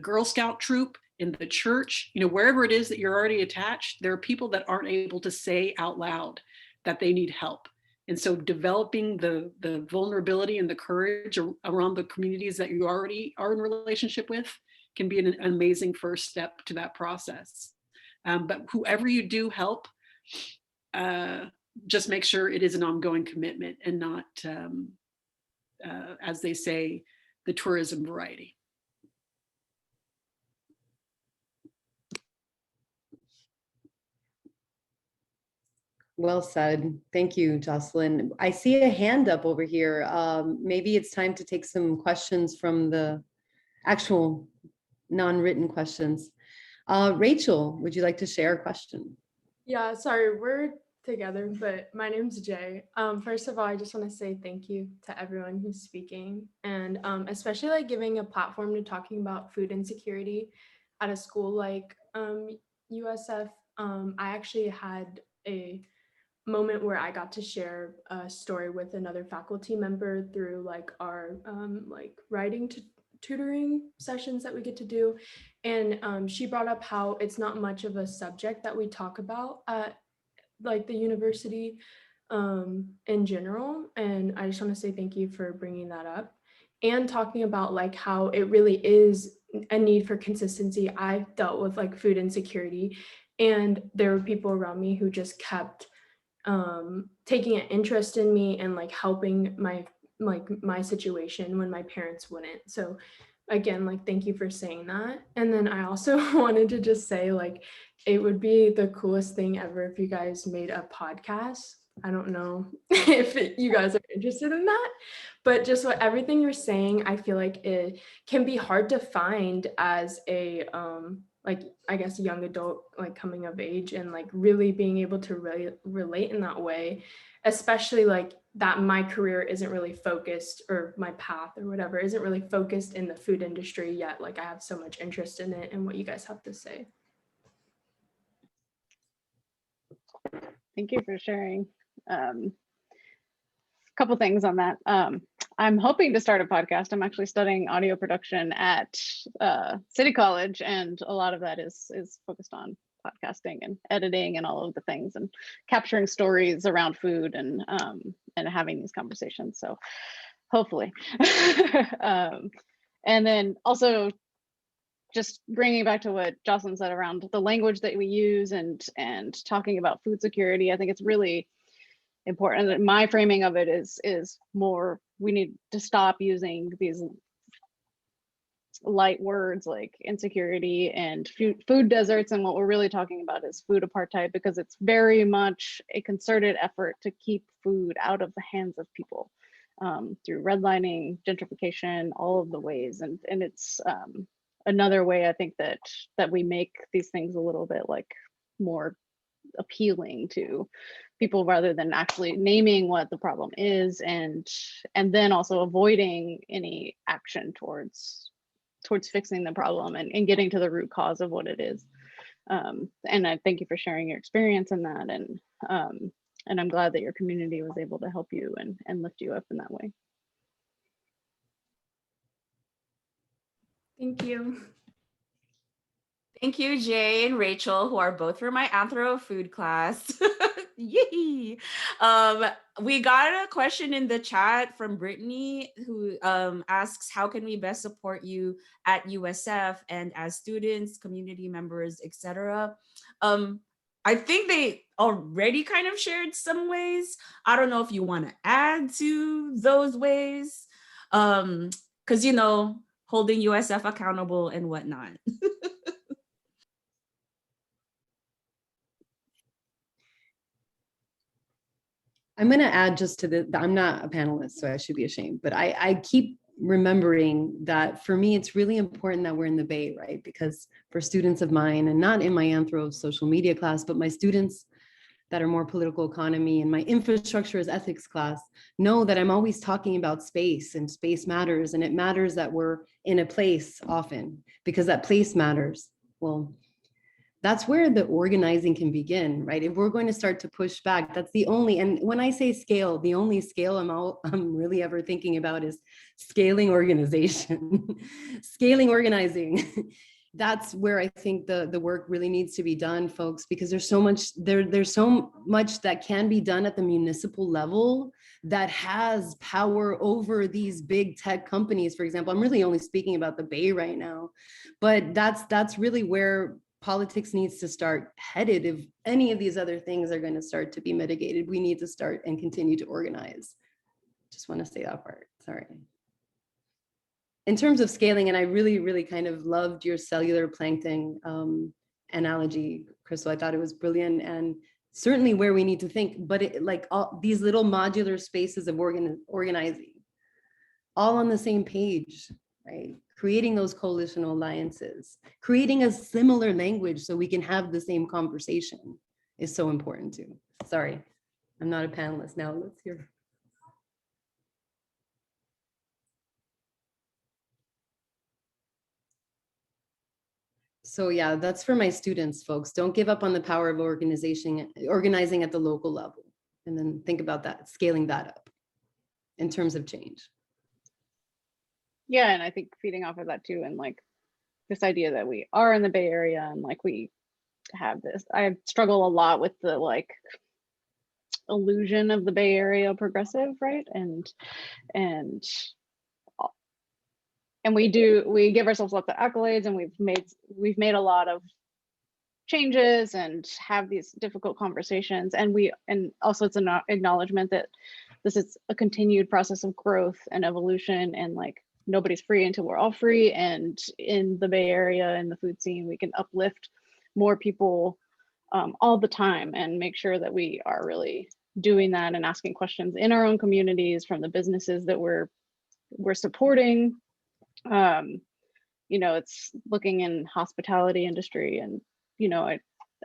Girl Scout troop, in the church, wherever it is that you're already attached, there are people that aren't able to say out loud that they need help. And so developing the vulnerability and the courage around the communities that you already are in relationship with can be an amazing first step to that process. But whoever you do help, just make sure it is an ongoing commitment and not, as they say, the tourism variety. Well said. Thank you, Jocelyn. I see a hand up over here. Maybe it's time to take some questions from the actual non-written questions. Rachel, would you like to share a question? Yeah, sorry, we're together, but my name's Jay. First of all, I just want to say thank you to everyone who's speaking, and especially like giving a platform to talking about food insecurity at a school like USF. I actually had a moment where I got to share a story with another faculty member through like our like writing tutoring sessions that we get to do. And she brought up how it's not much of a subject that we talk about at like the university in general. And I just want to say thank you for bringing that up and talking about like how it really is a need for consistency. I dealt with like food insecurity, and there were people around me who just kept taking an interest in me and like helping my situation when my parents wouldn't. So again, like, thank you for saying that. And then I also wanted to just say, like, it would be the coolest thing ever if you guys made a podcast. I don't know if you guys are interested in that, but just everything you're saying, I feel like it can be hard to find as a like, I guess, young adult, like coming of age, and like really being able to relate in that way, especially like that my career isn't really focused, or my path or whatever isn't really focused in the food industry yet. Like I have so much interest in it and what you guys have to say. Thank you for sharing. A couple things on that. I'm hoping to start a podcast. I'm actually studying audio production at City College, and a lot of that is focused on podcasting and editing and all of the things, and capturing stories around food and having these conversations. So hopefully. And then also just bringing it back to what Jocelyn said around the language that we use and talking about food security. I think it's really important. My framing of it is more, we need to stop using these light words like insecurity and food deserts, and what we're really talking about is food apartheid, because it's very much a concerted effort to keep food out of the hands of people through redlining, gentrification, all of the ways. And it's another way I think that we make these things a little bit like more appealing to people, rather than actually naming what the problem is, and then also avoiding any action towards fixing the problem and getting to the root cause of what it is. And I thank you for sharing your experience in that, and I'm glad that your community was able to help you and lift you up in that way. Thank you. Thank you, Jay and Rachel, who are both from my Anthro food class. Yay! We got a question in the chat from Brittany, who asks, how can we best support you at USF and as students, community members, etc.? I think they already kind of shared some ways. I don't know if you want to add to those ways, because, holding USF accountable and whatnot. I'm going to add just to I'm not a panelist, so I should be ashamed, but I keep remembering that for me, it's really important that we're in the Bay, right? Because for students of mine, and not in my Anthro social media class, but my students that are more political economy and my infrastructure as ethics class, know that I'm always talking about space, and space matters. And it matters that we're in a place often, because that place matters. Well, that's where the organizing can begin, right? If we're going to start to push back, that's the only, and when I say scale, the only scale I'm really ever thinking about is scaling organization, scaling organizing. That's where I think the work really needs to be done, folks, because there's so much, there's so much that can be done at the municipal level that has power over these big tech companies. For example, I'm really only speaking about the Bay right now, but that's really where politics needs to start headed. If any of these other things are going to start to be mitigated, we need to start and continue to organize. Just want to say that part, sorry. In terms of scaling, and I really kind of loved your cellular plankton analogy, Crystal. I thought it was brilliant, and certainly where we need to think, but it, like all these little modular spaces of organizing, all on the same page, right? Creating those coalitional alliances, creating a similar language so we can have the same conversation is so important too. Sorry, I'm not a panelist now, let's hear. So yeah, that's for my students, folks. Don't give up on the power of organizing at the local level. And then think about that, scaling that up in terms of change. Yeah, and I think feeding off of that too, and like this idea that we are in the Bay Area and like we have this, I struggle a lot with the like illusion of the Bay Area progressive, right? And we give ourselves lots of accolades, and we've made a lot of changes and have these difficult conversations, and also it's an acknowledgement that this is a continued process of growth and evolution, and like nobody's free until we're all free. And in the Bay Area and the food scene, we can uplift more people all the time and make sure that we are really doing that and asking questions in our own communities from the businesses that we're supporting. You know, it's looking in hospitality industry, and you know,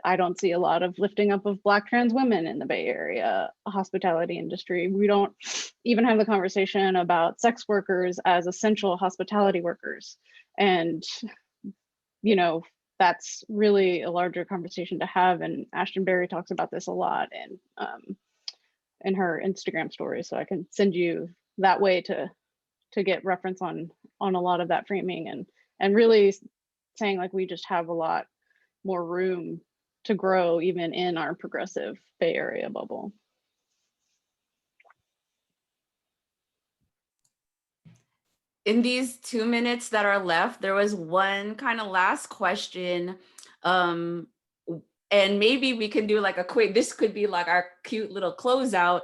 I don't see a lot of lifting up of Black trans women in the Bay Area hospitality industry. We don't even have the conversation about sex workers as essential hospitality workers. And, you know, that's really a larger conversation to have. And Ashton Berry talks about this a lot in her Instagram story. So I can send you that way to get reference on a lot of that framing, and really saying like we just have a lot more room to grow even in our progressive Bay Area bubble. In these 2 minutes that are left, there was one kind of last question. And maybe we can do like a quick, this could be like our cute little closeout.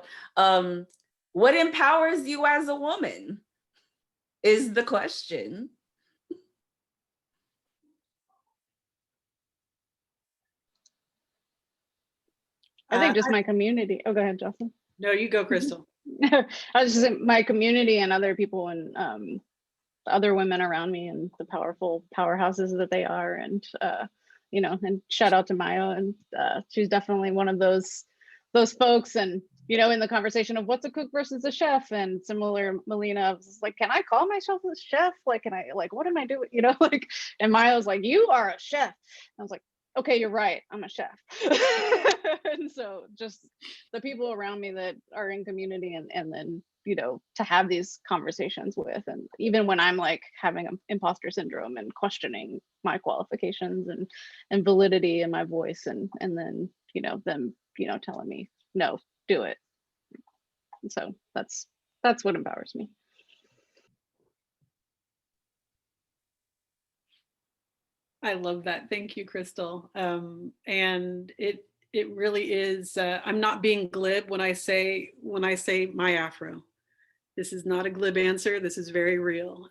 What empowers you as a woman is the question. I think just my community. Oh, go ahead, Jocelyn. No, you go, Crystal. I was just saying my community and other people and other women around me and the powerful powerhouses that they are. And, you know, and shout out to Mayo. And she's definitely one of those folks. And, you know, in the conversation of what's a cook versus a chef, and similar, Malina was like, can I call myself a chef? Like, can I, like, what am I doing? You know, like, and Mayo's like, you are a chef. I was like, okay, you're right, I'm a chef. And so just the people around me that are in community, and then, you know, to have these conversations with, and even when I'm like having an imposter syndrome and questioning my qualifications and validity in my voice, and then, you know, them, you know, telling me, no, do it. And so that's what empowers me. I love that. Thank you, Crystal. And it really is. I'm not being glib when I say my afro. This is not a glib answer. This is very real.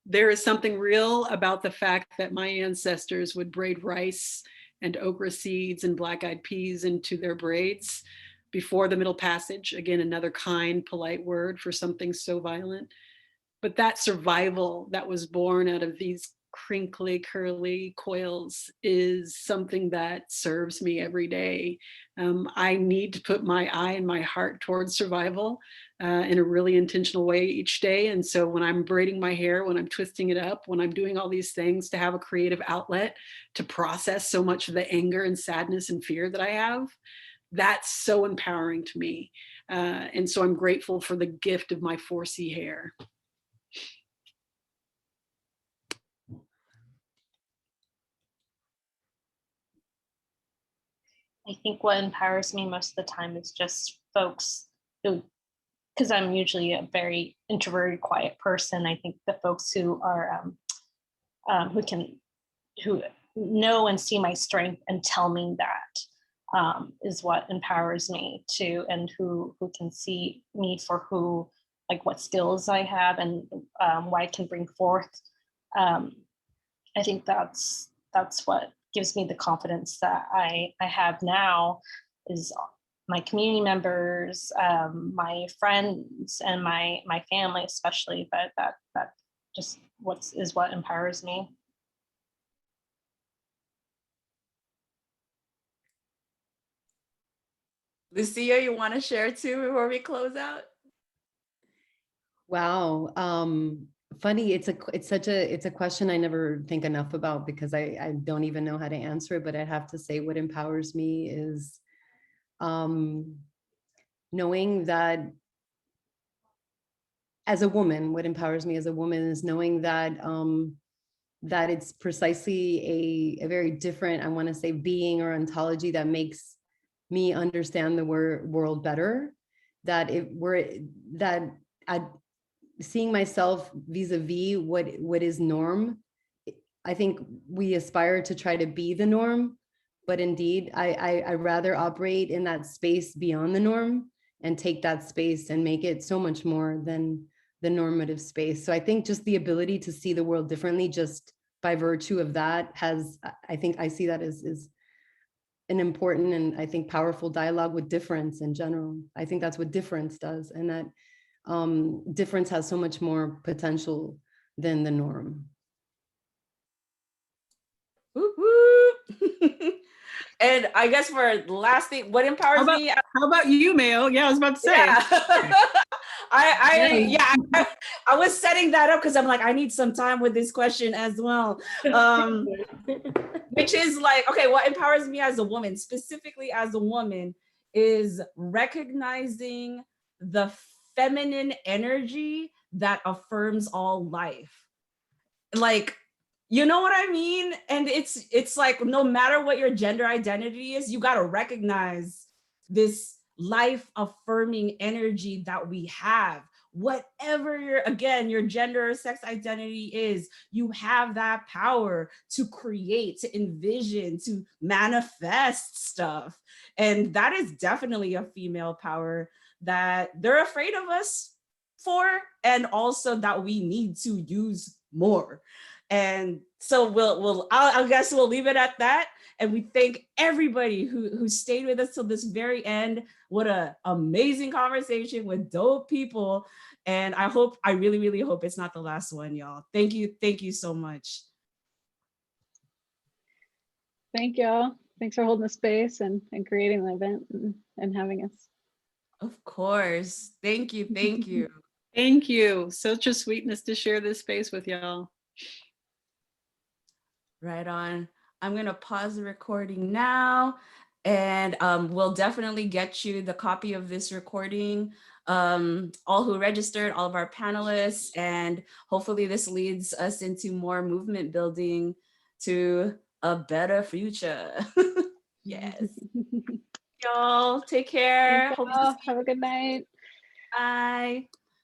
There is something real about the fact that my ancestors would braid rice and okra seeds and black-eyed peas into their braids before the Middle Passage. Again, another kind, polite word for something so violent. But that survival that was born out of these crinkly, curly coils is something that serves me every day. I need to put my eye and my heart towards survival in a really intentional way each day. And so when I'm braiding my hair, when I'm twisting it up, when I'm doing all these things to have a creative outlet to process so much of the anger and sadness and fear that I have, that's so empowering to me. And so I'm grateful for the gift of my 4C hair. I think what empowers me most of the time is just folks who, because I'm usually a very introverted, quiet person. I think the folks who are who know and see my strength and tell me that is what empowers me to, and who can see me for who, like what skills I have and what I can bring forth. I think that's what gives me the confidence that I have now, is my community members, my friends, and my family especially. But that just is what empowers me. Lucia, you want to share too before we close out? Wow. Funny, it's a question I never think enough about, because I don't even know how to answer it, but I have to say what empowers me is knowing that as a woman, what empowers me as a woman is knowing that that it's precisely a very different, I want to say, being or ontology that makes me understand the world better. That seeing myself vis-a-vis what is norm, I think we aspire to try to be the norm, but indeed I rather operate in that space beyond the norm and take that space and make it so much more than the normative space. So I think just the ability to see the world differently just by virtue of that I think I see that as an important and I think powerful dialogue with difference in general. I think that's what difference does, and that difference has so much more potential than the norm. Whoop, whoop. And I guess for the last thing, what empowers me? How about you, Mayo? Yeah, I was about to say. Yeah. I was setting that up because I'm like, I need some time with this question as well. Which is like, okay, what empowers me as a woman, specifically as a woman, is recognizing the feminine energy that affirms all life. Like, you know what I mean? And it's like, no matter what your gender identity is, you got to recognize this life affirming energy that we have. Whatever your gender or sex identity is, you have that power to create, to envision, to manifest stuff. And that is definitely a female power that they're afraid of us for, and also that we need to use more. And so I guess we'll leave it at that. And we thank everybody who stayed with us till this very end. What an amazing conversation with dope people. And I really, really hope it's not the last one, y'all. Thank you so much. Thank y'all. Thanks for holding the space and creating the event and having us. Of course. Thank you. Thank you. Thank you. Such a sweetness to share this space with y'all. Right on. I'm going to pause the recording now, and we'll definitely get you the copy of this recording. All who registered, all of our panelists, and hopefully this leads us into more movement building to a better future. Yes. Y'all, take care. Have a good night. Bye.